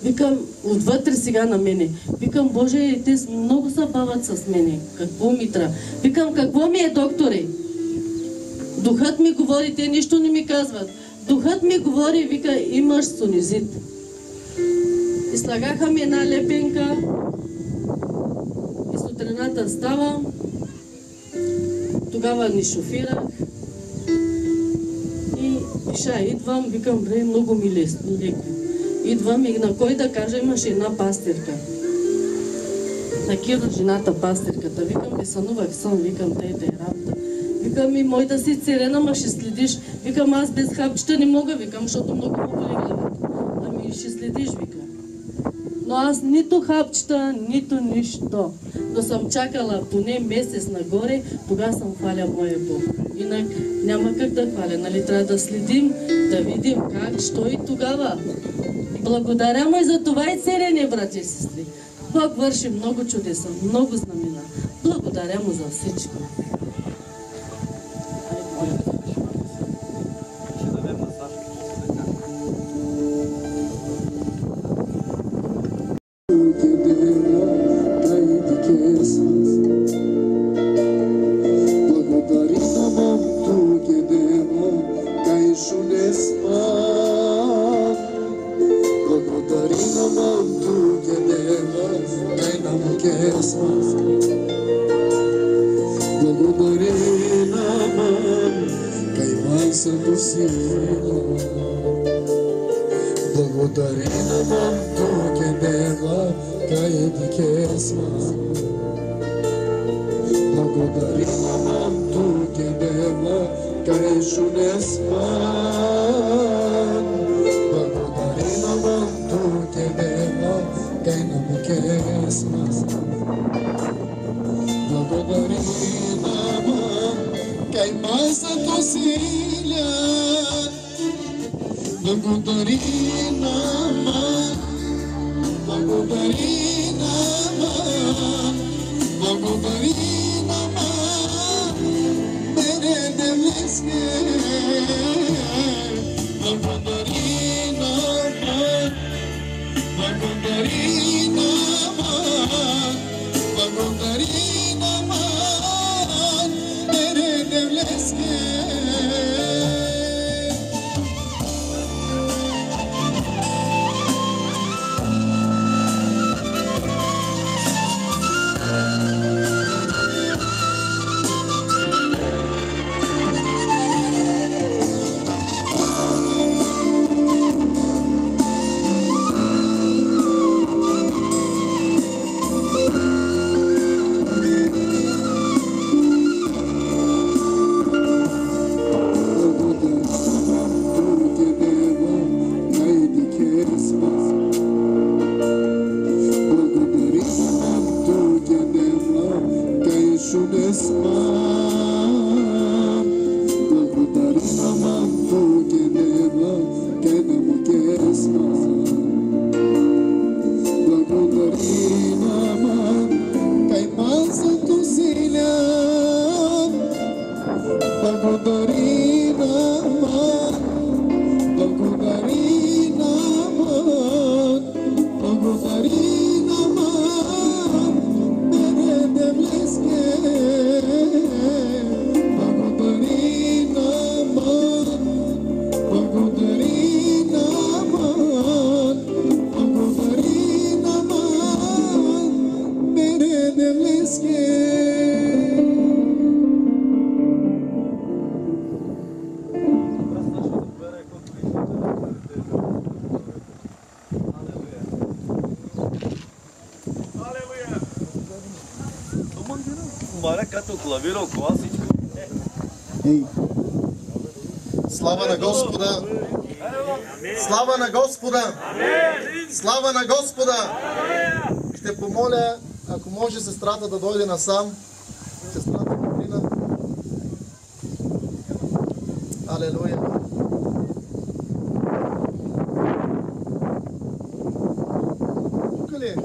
викам, отвътре сега на мене. Викам, Боже, те много се бават с мене. Какво ми трябва? Викам, какво ми е, докторе? Духът ми говори, те нищо не ми казват. Духът ми говори, вика, имаш сонизит. И слагаха ми една лепенка. И сутрината ставам. Тогава ни шофирах. И ша идвам, викам, бре, много ми леко. Идвам и на кой да кажа, имаше една пастирка. На Кира жената пастирката. Викам, ви сънувах сън, викам, те е работа. Викам, и моята си цирена, ма ще следиш. Викам, аз без хапчета не мога, викам, защото много му боли главата. Ами ще следиш, викам. Но аз нито хапчета, нито нищо. Но съм чакала поне месец нагоре, тогава съм хваля моя Бог. Инак няма как да хваля, нали? Трябва да следим, да видим как, що и тогава. Благодаря му и за това и целене, брати и сестри. Бог върши много чудеса, много знамена. Благодаря му за всичко. Благодари на Бог, que dela cae de quesma. Благодари на Бог, que dela cae chunesma. Благодари на Bog, que dela cae na quesma. Благодари на Bog, cae mais a docilha. Благодари наман, благодари наман, благодари наман, мене девлеске. Благодари наман, благодари наман, благодари наман, мене девлеске. Слава на Господа! Слава на Господа! Слава на Господа! Ще помоля, ако може сестрата да дойде насам. Сестрата Катрина. Алелуя! Тук ли е?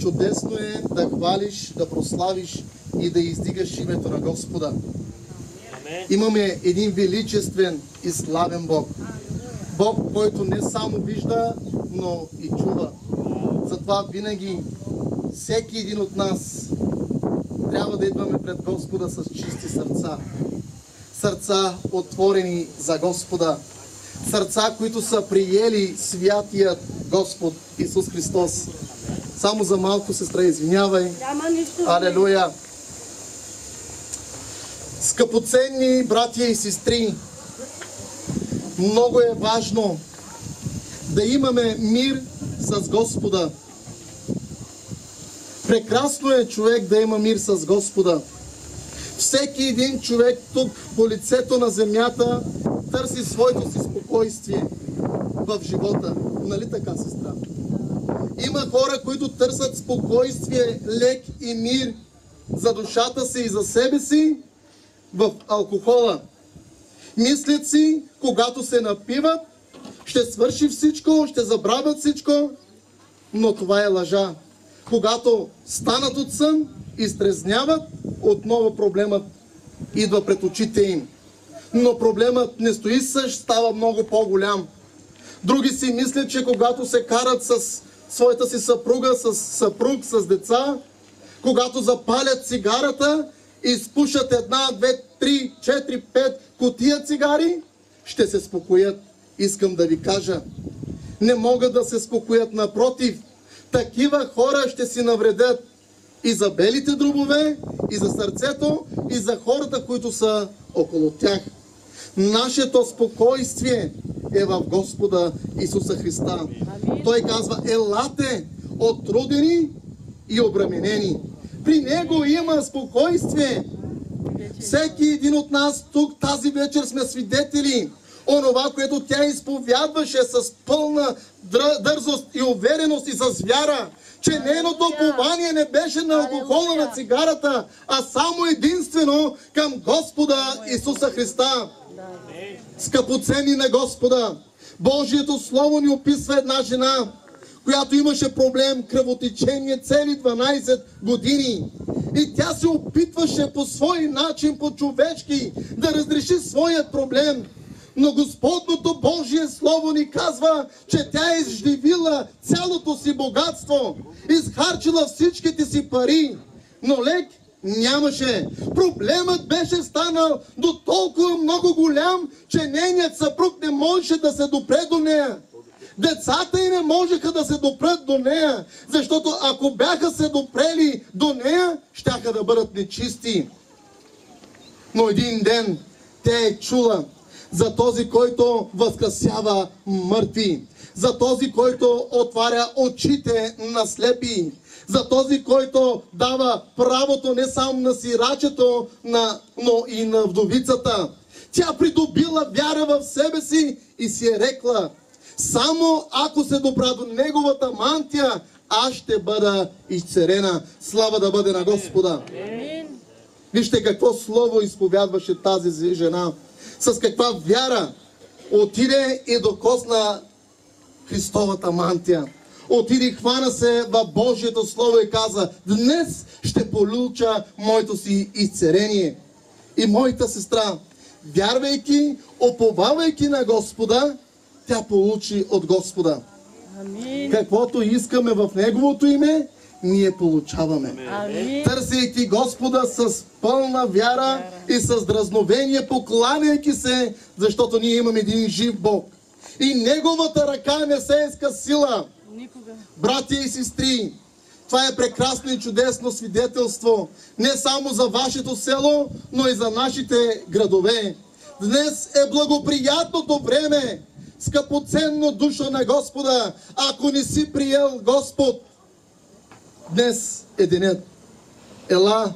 Чудесно е да хвалиш, да прославиш и да издигаш името на Господа. Имаме един величествен и славен Бог. Бог, който не само вижда, но и чува. Затова винаги всеки един от нас трябва да идваме пред Господа с чисти сърца. Сърца отворени за Господа. Сърца, които са приели святият Господ Исус Христос. Само за малко, сестра, извинявай. Алелуя! Скъпоценни братя и сестри, много е важно да имаме мир с Господа. Прекрасно е човек да има мир с Господа. Всеки един човек тук по лицето на земята търси своето си спокойствие в живота. Нали така, сестра? Има хора, които търсят спокойствие, лек и мир за душата си и за себе си в алкохола. Мислят си, когато се напиват, ще свърши всичко, ще забравят всичко, но това е лъжа. Когато станат от сън, изтрезняват, отново проблемът идва пред очите им. Но проблемът не стои същ, става много по-голям. Други си мислят, че когато се карат с своята си съпруга, с съпруг, с деца, когато запалят цигарата, изпушат 1, 2, 3, 4, 5 кутия цигари, ще се спокоят. Искам да ви кажа, не могат да се спокоят, напротив. Такива хора ще си навредят и за белите дробове, и за сърцето, и за хората, които са около тях. Нашето спокойствие е в Господа Исуса Христа. Той казва, елате отрудени и обременени. При Него има спокойствие. Всеки един от нас тук тази вечер сме свидетели. Онова, което тя изповядваше с пълна дързост и увереност и с вяра, че нейното упование не беше на алкохола, на цигарата, а само единствено към Господа Исуса Христа. Скъпоценни на Господа, Божието Слово ни описва една жена, която имаше проблем, кръвотечение цели 12 години. И тя се опитваше по свой начин, по-човешки, да разреши своят проблем. Но Господното Божие Слово ни казва, че тя е изживила цялото си богатство, изхарчила всичките си пари, но лек нямаше. Проблемът беше станал до толкова много голям, че нейният съпруг не можеше да се допре до нея. Децата й не можеха да се допрат до нея, защото ако бяха се допрели до нея, щяха да бъдат нечисти. Но един ден тя е чула за този, който възкресява мъртви, за този, който отваря очите на слепи, за този, който дава правото не само на сирачето, но и на вдовицата. Тя придобила вяра в себе си и си е рекла, само ако се допра до неговата мантия, аз ще бъда изцерена. Слава да бъде на Господа. Вижте какво слово изповядваше тази жена. С каква вяра отиде и докосна Христовата мантия. Отиде и хвана се в Божието Слово и каза, днес ще получа моето си изцерение. И моята сестра, вярвайки, уповавайки на Господа, тя получи от Господа. Амин. Каквото искаме в Неговото име, ние получаваме. Амин. Търсейки Господа с пълна вяра и с дразновение, покланяйки се, защото ние имаме един жив Бог. И Неговата ръка не се е скъсила. Никога. Братя и сестри, това е прекрасно и чудесно свидетелство. Не само за вашето село, но и за нашите градове. Днес е благоприятното време, скъпоценно душо на Господа. Ако не си приел Господ, днес е денят. Ела,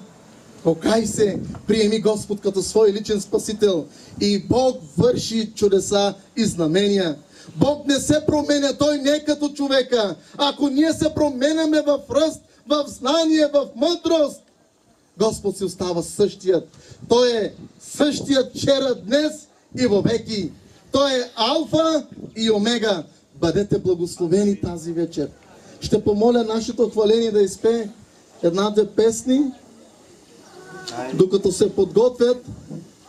покай се, приеми Господ като свой личен спасител. И Бог върши чудеса и знамения. Бог не се променя, Той не е като човека. Ако ние се променяме в ръст, в знание, в мъдрост, Господ си остава същият. Той е същият вчера, днес и вовеки. Той е Алфа и Омега. Бъдете благословени тази вечер. Ще помоля нашето хваление да изпее една-две песни. Докато се подготвят,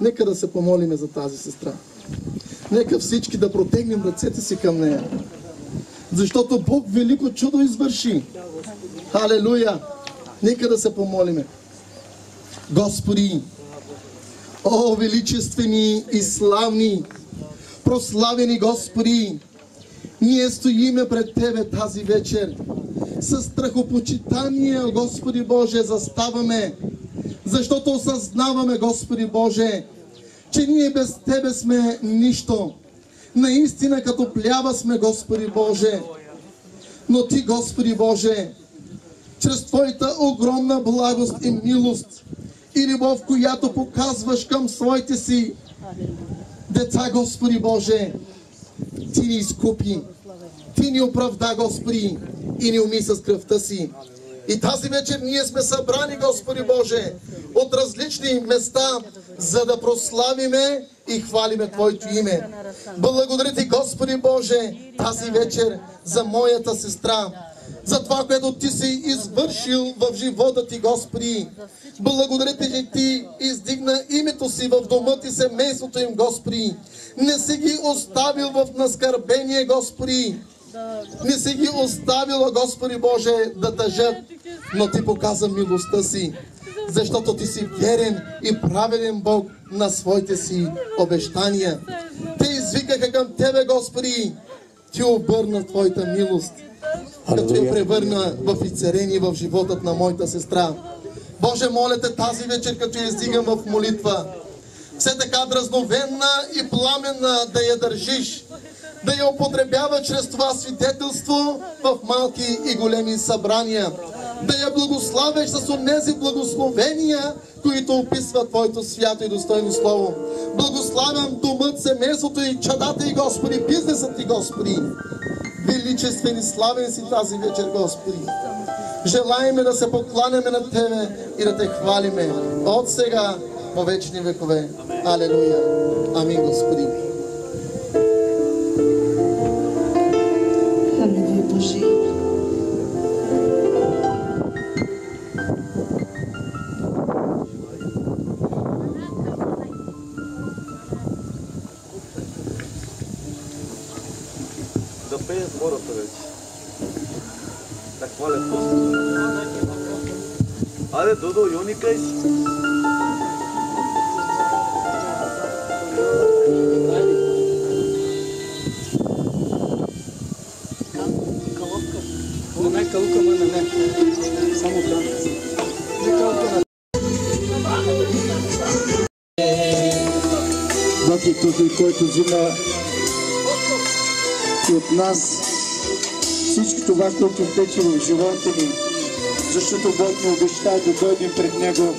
нека да се помолиме за тази сестра. Нека всички да протегнем ръцете си към нея. Защото Бог велико чудо извърши. Халелуя! Нека да се помолиме. Господи, о величествени и славни, прославени Господи, ние стоиме пред Тебе тази вечер. С страхопочитание, Господи Боже, заставаме, защото осъзнаваме, Господи Боже, че ние без Тебе сме нищо. Наистина като плява сме, Господи Боже. Но Ти, Господи Боже, чрез Твоята огромна благост и милост и любов, която показваш към своите си деца, Господи Боже, Ти ни изкупи, Ти ни оправда, Господи, и ни уми с кръвта си. И тази вечер ние сме събрани, Господи Боже, от различни места, за да прославиме и хвалиме Твоето име. Благодаря Ти, Господи Боже, тази вечер за моята сестра, за това, което Ти си извършил в живота Ти, Господи. Благодаря Ти, че Ти издигна името си в дома Ти, семейството им, Господи. Не си ги оставил в наскърбение, Господи. Не си ги оставила, Господи Боже, да тъжат, но Ти показа милостта си, защото Ти си верен и праведен Бог на своите си обещания. Те извикаха към Тебе, Господи. Ти обърна Твоята милост, като я превърна в изцерение в животът на моята сестра. Боже, моля Те тази вечер, като я издигам в молитва, все така дразновенна и пламенна да я държиш, да я употребява чрез това свидетелство в малки и големи събрания, да я благославяш с онези благословения, които описват Твоето свято и достойно слово. Благославям домът, семейството и чадата и, Господи, бизнесът Ти, Господи. Величествен и славен си тази вечер, Господи. Желаеме да се покланяме на Тебе и да Те хвалиме от сега по вечни векове. Алелуя. Амин, Господи. Алелуя, Боже. Да пеят хората вече. Да хвалят Господа. Аде, Додо, Йоника си. Калука, не. Само там. Бог е този, който взима и от нас всички това, което тече в живота ни, защото Бог ни обеща да дойдем пред Него.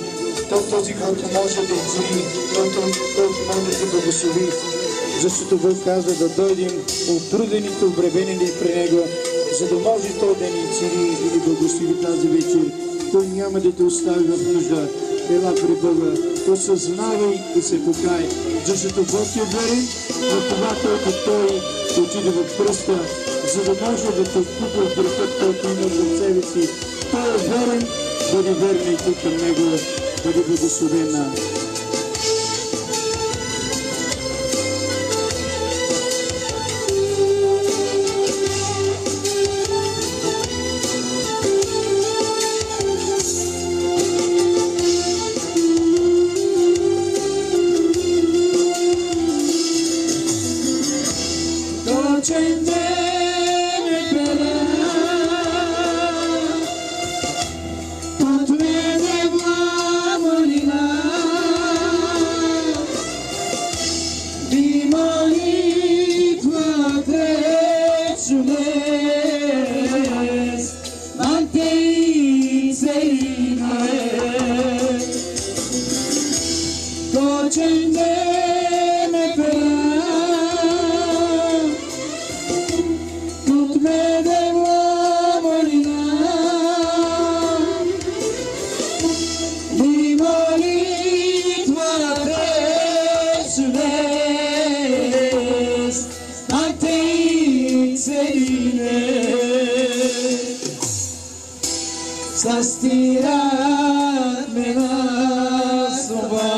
Той е този, който може да изцели, който може да се благослови, защото Бог казва да дойдем отрудените, обребенени при Него, за да може Той да ни цели и да благослови тази вечер. Той няма да те остави в нужда. Ела при Бога, осъзнавай и се покай, защото Бог е верен на това, което Той отиде в кръста, за да може да те купи от грехът, който имаш в себе си. Той е верен, бъди верен и ти към Него, бъди благословена. Отведе в Ламолина Sastirat menasuba,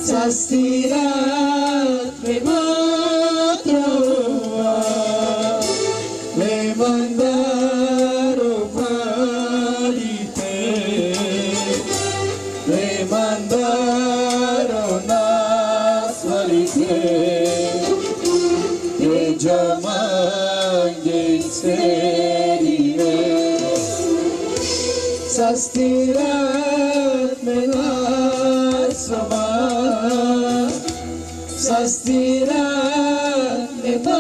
sastirat memotrova, lemandaro parite, lemandaro nasvalite, e jamangin serine. Sastirat menasama, sastirat memotrova.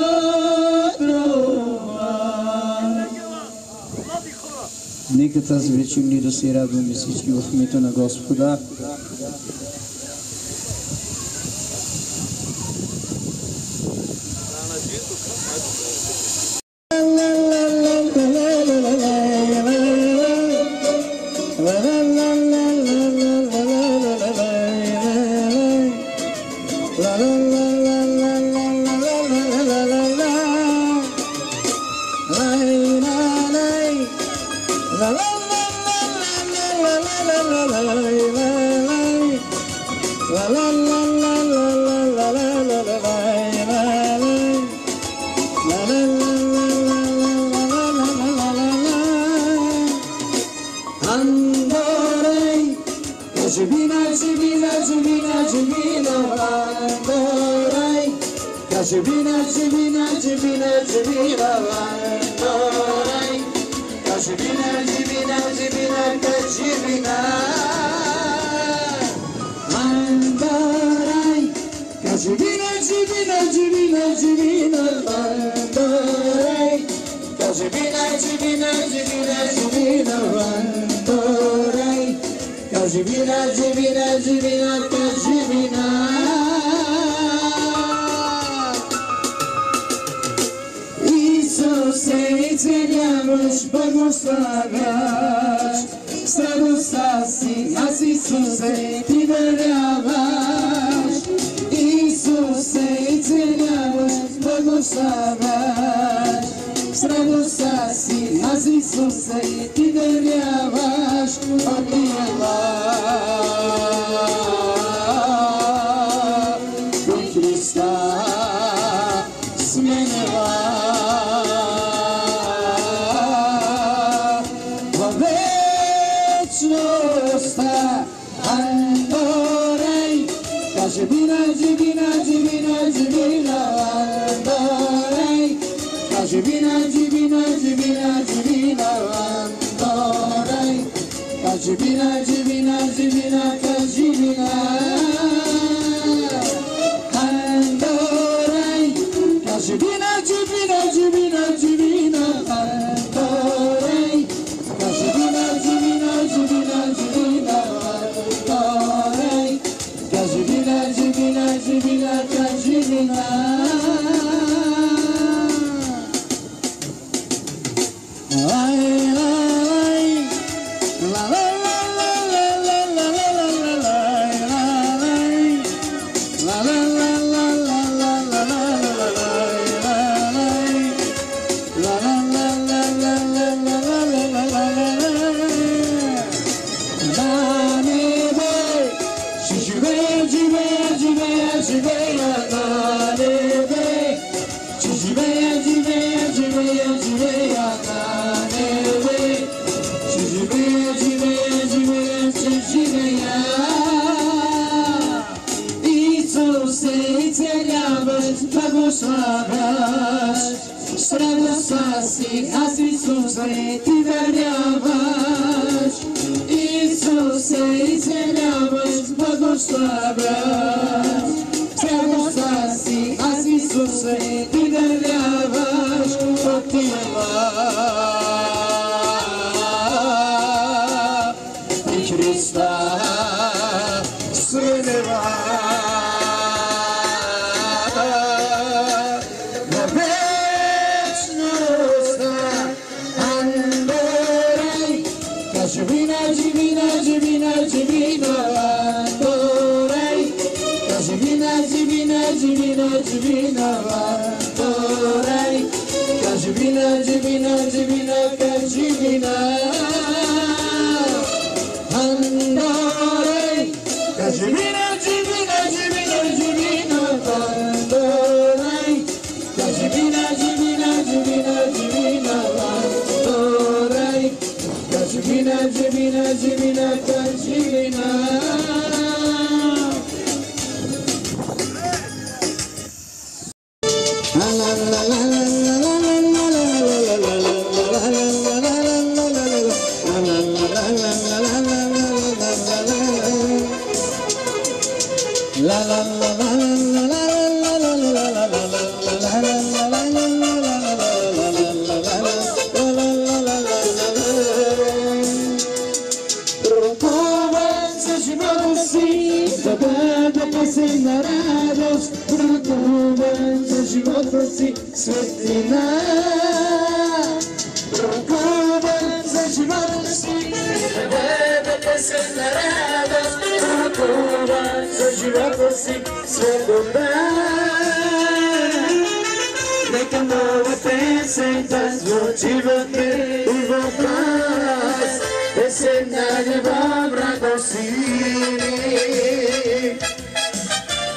Нека тази вечер ни да се радваме всички в името на Господа. Divina, Живина, живина, живина, как живина. Андорай, как живина, живина, живина, живина, андорай, как живина, живина, живина, живина, андорай, как живина, живина, живина, как живина. На радост, бракуван за живота си светлина. Бракуван за живота си, да песен на радост, бракуван за живота си свобода. Нека нова песен да звучи в мир и в нас, песен на любов, радост и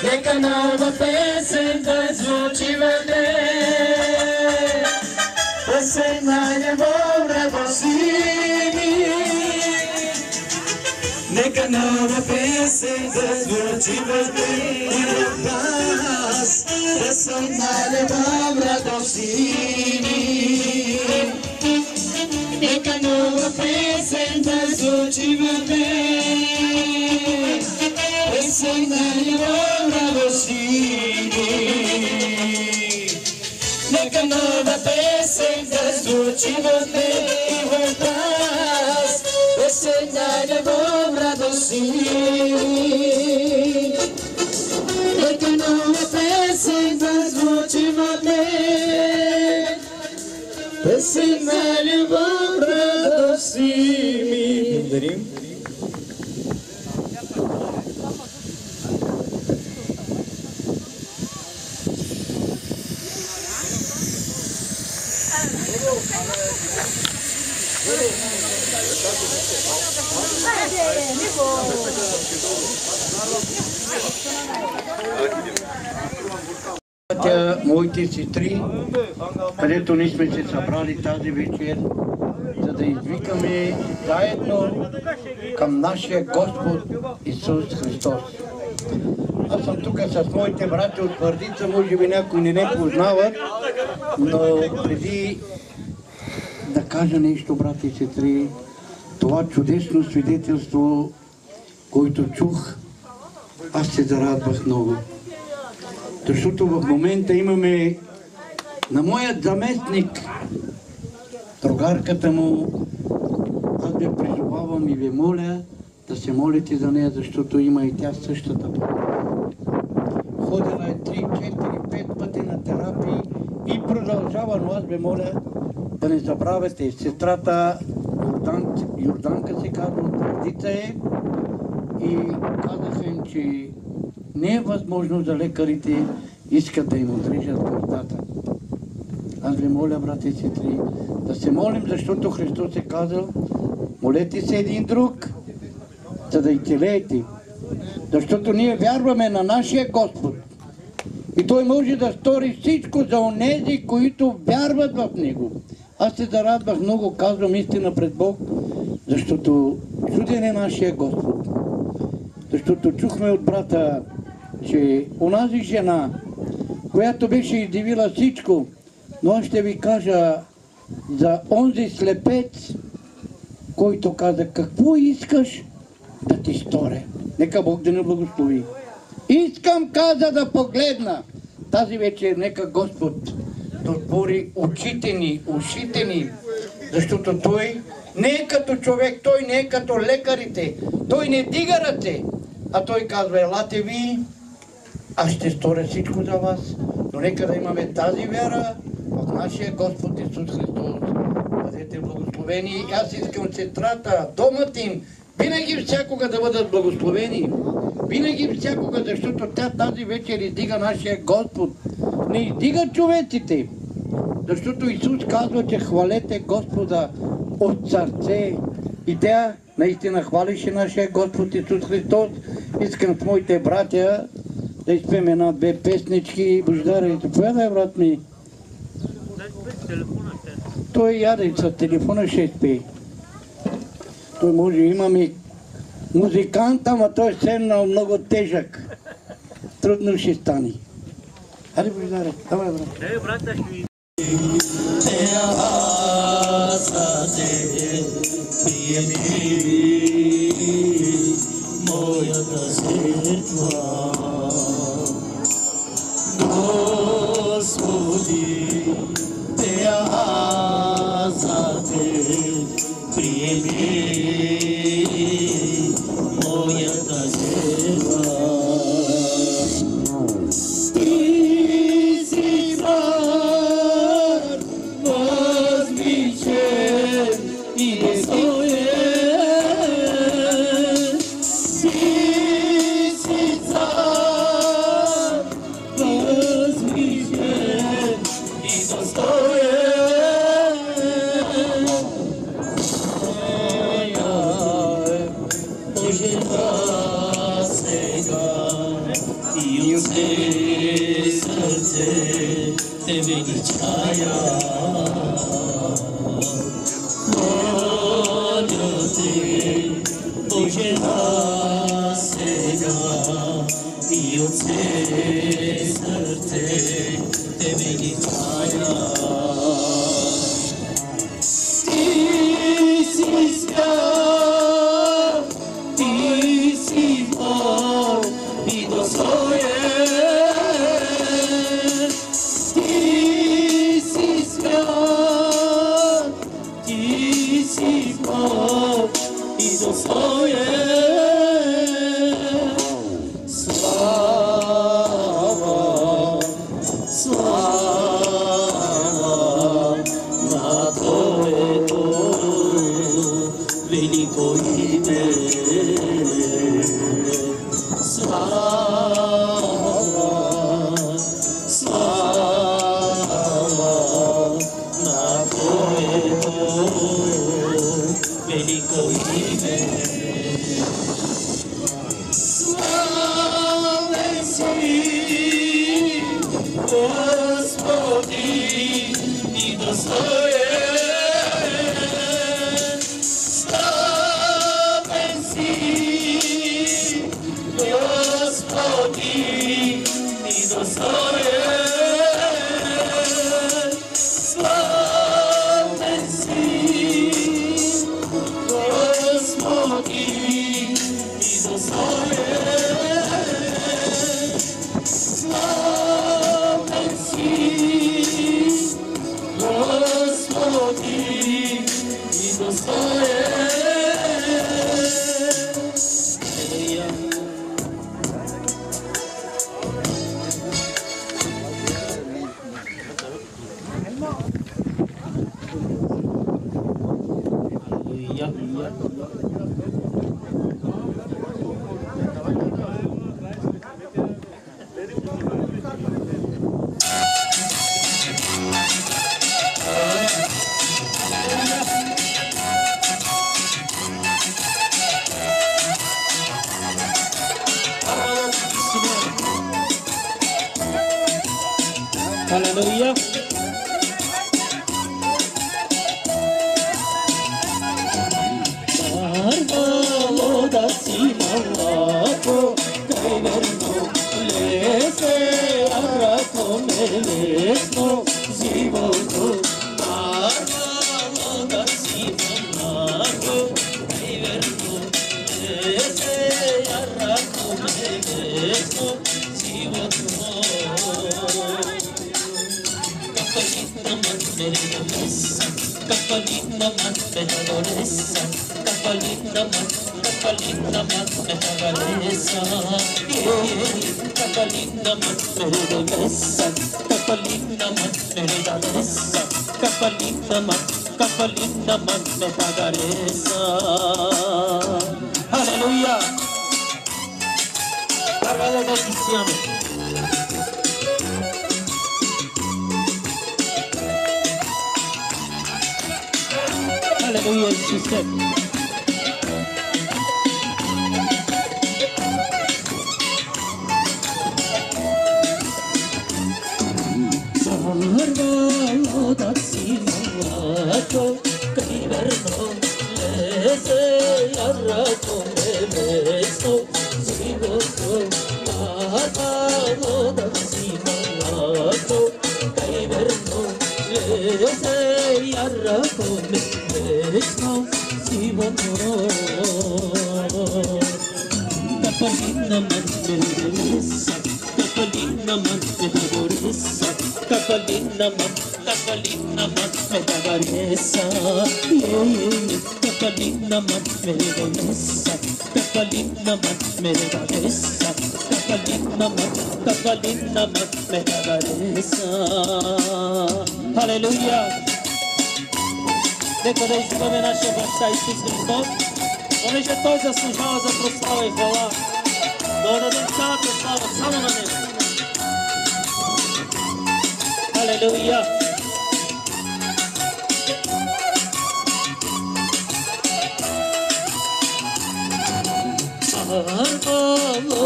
нека нова песен да звучи в ден, песен на любов, радост и мир. Нека нова песен да звучи в ден и в нас, песен на любов, радост и мир. Нека нова песен да звучи в ден, песен на любов, радост и мир. Нека нова песен да звучи в ден и в нас, песен на любов, радост и мир. Нека нова песен да звучи в ден, песен на любов, радост и мир. Благодарим. Моите сестри, където ние сме се събрали тази вечер, за да извикаме заедно към нашия Господ Исус Христос. Аз съм тук с моите брати от Твърдица, може би някои не познават, но преди да кажа нещо, брати и сестри, това чудесно свидетелство, което чух, аз се зарадвах много. Защото в момента имаме на моят заместник, другарката му, аз ви призовавам и ви моля да се молите за нея, защото има и тя същата проблема. Ходила е 3, 4, 5 пъти на терапии и продължава, но аз ви моля да не забравяте. Сестрата Йорданка се казва, от Твърдица е, и казаха им, че не е възможно за лекарите, искат да им отрежат кърдата. Аз ви моля, брати и сестри, да се молим, защото Христос е казал, молете се един друг, за да изцелеете. Защото ние вярваме на нашия Господ. И Той може да стори всичко за онези, които вярват в Него. Аз се зарадвах много, казвам истина пред Бог, защото чуден е нашия Господ. Защото чухме от брата, че онази жена, която беше издивила всичко, но аз ще ви кажа за онзи слепец, който каза, какво искаш да ти сторя? Нека Бог да ни благослови. Искам, каза, да погледна. Тази вечер нека Господ да отвори очите ни, ушите ни, защото Той не е като човек, Той не е като лекарите, Той не дига ръце, а Той казва, елате ви, аз ще сторя всичко за вас, но нека да имаме тази вяра в нашия Господ Исус Христос. Бъдете благословени. Аз искам сестрата, домът им, винаги всякога да бъдат благословени. Винаги всякога, защото тя тази вечер издига нашия Господ. Не издига човеците, Защото Исус казва, че хвалете Господа от сърце. И тя наистина хвалише нашия Господ Исус Христос. Искам с моите братя да изпеем една-две песнички. Бождаре, заповядай, брат ми. Той яде с телефона, ще изпее. Той може, имаме музикант, ама той е седнал много тежък. Трудно ще стане. Хайде, Бождаре, давай, брат. Моята жертва, Господи, аз за Те приеми моята жертва. Ти си брат, възвишен и достоен. Te величая, моля Те, Боже, сега и от все сърце Те величая. Ти си свят, Ти си Бог и достоен. Слава, слава на Твоето велико име. Слава, слава на Твоето велико име. Славен си, Господи, и достоен. Славен си, Господи, и достоен. Славен си, Господи, и достоен. Славен си, Господи, и достоен. Hallelujah. Barbalo da simalaco, caverno, lese arraco melesno, zivoto. Barbalo da simalaco, caverno, lese arraco melesno, zivoto. Kapalina man behagaresa, kapalina man behagaresa, kapalina man behagaresa, kapalina man behagaresa, kapalina man behagaresa. Hallelujah. Parvada bendizione. Алелуя, Исусе. Sarvalo simalato kaiverno lese yarrato memeso zivoto sarvalo simalato kaiverno lese yarrato memeso zivoto kapalina manmelesa kapalina manmelesa kapalina manmelesa kapalina manmelesa kapalina manmelesa kapalina manmelesa. Алелуя! Нека да избавя нашия Баща Исус Христос, понеже Той заслужава за прослава и хвала. Да дадем цялата слава само на Него. Алелуя! Sarvalo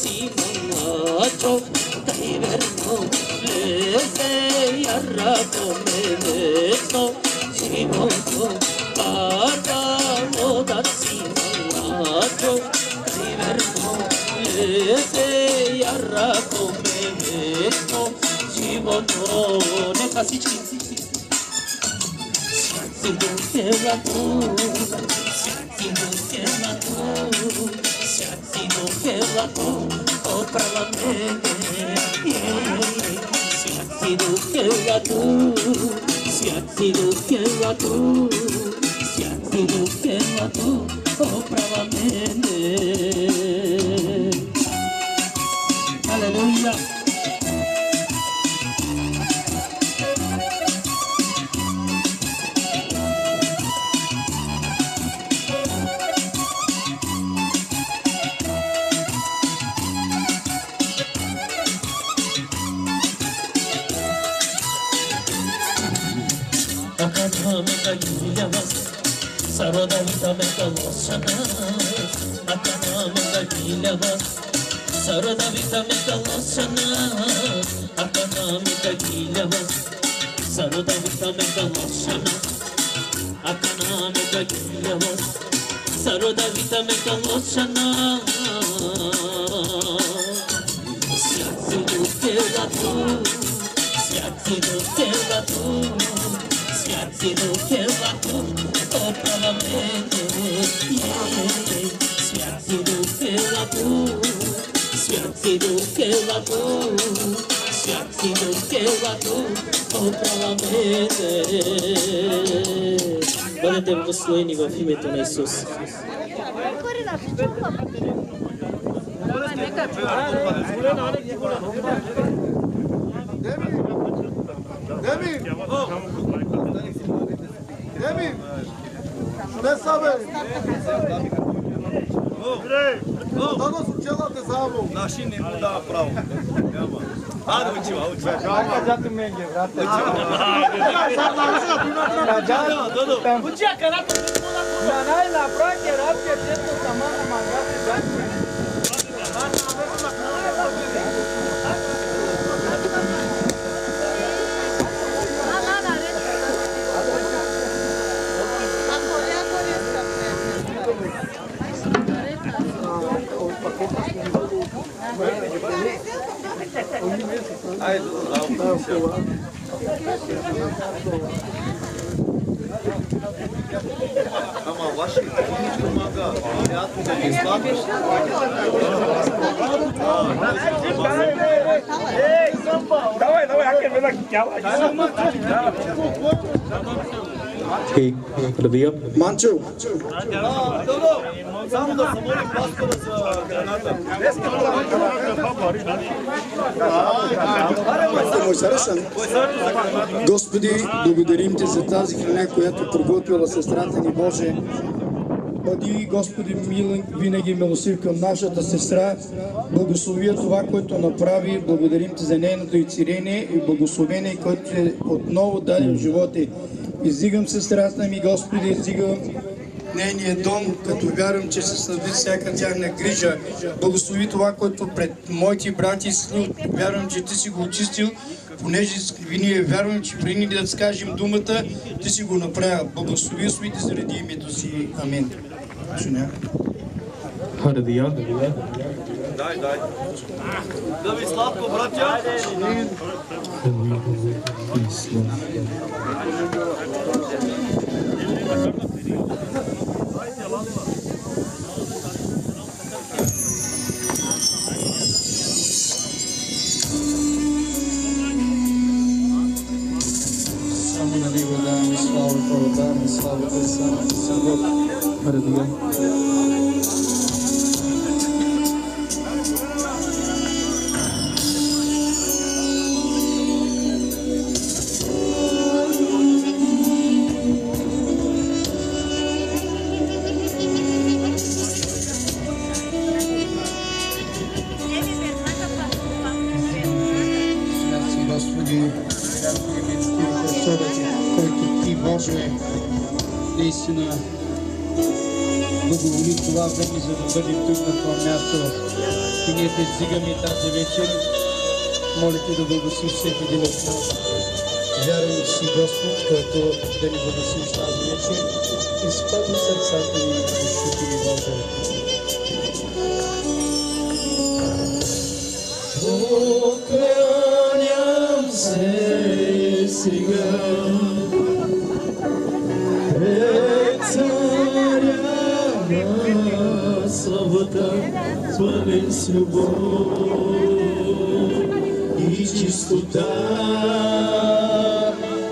simalato kaiverno lese yarrato memeso zivoto sarvalo simalato kaiverno lese yarrato memeso zivoto. Нека всички святи Дух е върху, святи Дух е върху, святи Дух е върху, оправа мене. Святи Дух е върху, святи Дух е върху, святи Дух е върху, оправа мене. Алелуя! Sarodavita Losana, Akanamita Gilava, Sarodavita Losana, Akanamita Gilava, Sarodavita Losana, Akanamita Gilava, Sarodavita Losana, Siati Dukevatu, Siati Dukevatu, Siati Dukevatu. Oprava mene, Siati Duh je tu, Siati Duh je tu, Siati Duh je tu, oprava mene. Бъдете благословени в името на Исус. Деми! Не са, бе! Дано с учелате заедно. Наши не му дава право. Айде, учила, учила. Казати менге, брате. Учия каната. Най направи рапия, често сама на мангата, брате. Ама ваши нищо мага. Някой да ги слагаш. Давай, аке ме накикяла. Hey, Rabia. Манчо! Само да замолим пастора за граната. Господи, благодарим Ти за тази храна, която приготвила сестрата ни, Боже. Бъди, Господи, милен, винаги милостив към нашата сестра. Благослови това, което направи. Благодарим Ти за нейното изцеление и благословение, което отново даде в живота. Издигам сестрата ми, Господи, издигам нейния дом, като вярвам, че се следи всяка тяхна грижа. Благослови това, което пред моите брати вярвам, че Ти си го очистил, понеже ние вярвам, че преди да скажем думата, Ти си го направил. Благослови свите заради името си. Амин. Халелуя. Дай. Да ви сладко, братя! Само на Него даваме слава, даваме славата само за Бог. Халелуя. Който Ти, Боже, наистина благоволи това време, за да бъдем тук на това място. И ние Те издигаме тази вечер. Моля Те да благослови всеки един от нас. Вярвам, че си Господ, който да ни благословиш тази вечер. Изпълни сърцата ни, душите ни, Боже. Поклоням се сега пред Царя на славата, славен с любов и чистота,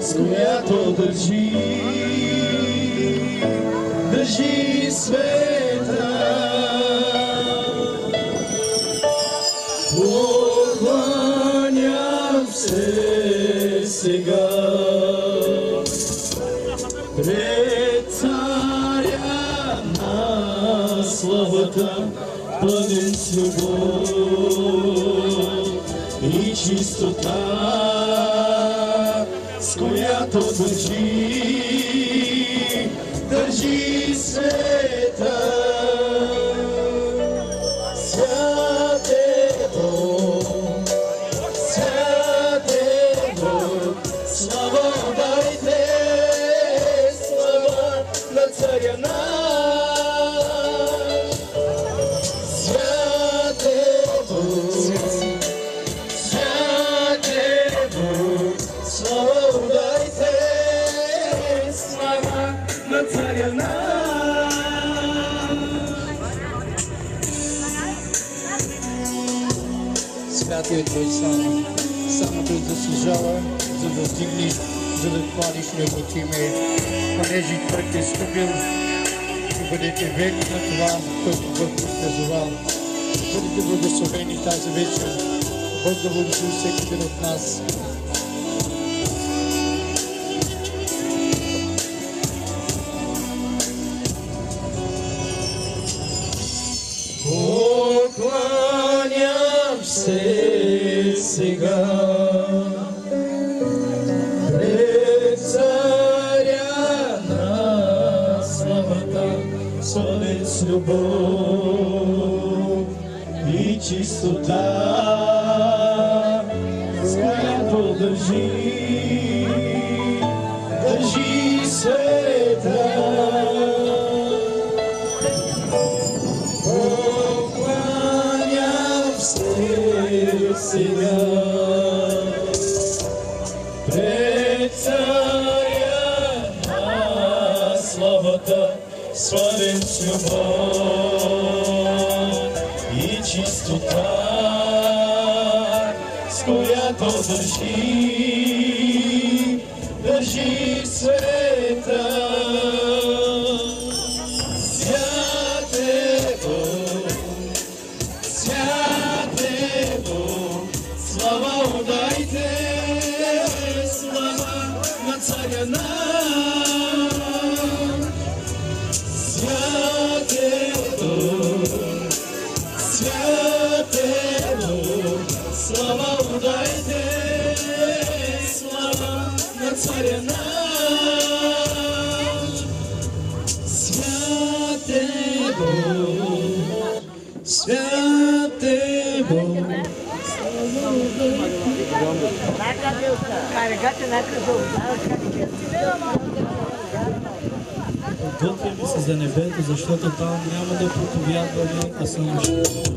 с която държи света. Поклоням се сега пред Царя на славата, пълен с любов и чистота, с която държи света. Царя наш, святе Бог, слава удайте, слава на Царя наш. Святият Той само Той заслужава, за да вдигнеш, за да хвалиш Неговото име, понеже Той те изкупил и бъдете верни на това, което Бог ви призовал. Бъдете благословени тази вечер. Бог да благослови всеки един от нас. Поклоням се сега пред Царя на славата, славен с любов и чистота, с която държи света. Поклоням се сега пред Царя на славата, славен с любов и чистота, с която държи света. Святе Бог, слава удайте, слава на Царя наш. Святе Бог, слава удайте, слава на Царя наш. Готвим се за небето, защото там няма да проповядваме, а само ще...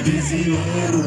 Bizi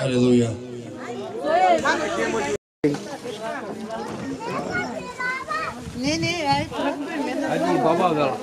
Алелуя. Не, айде, баба,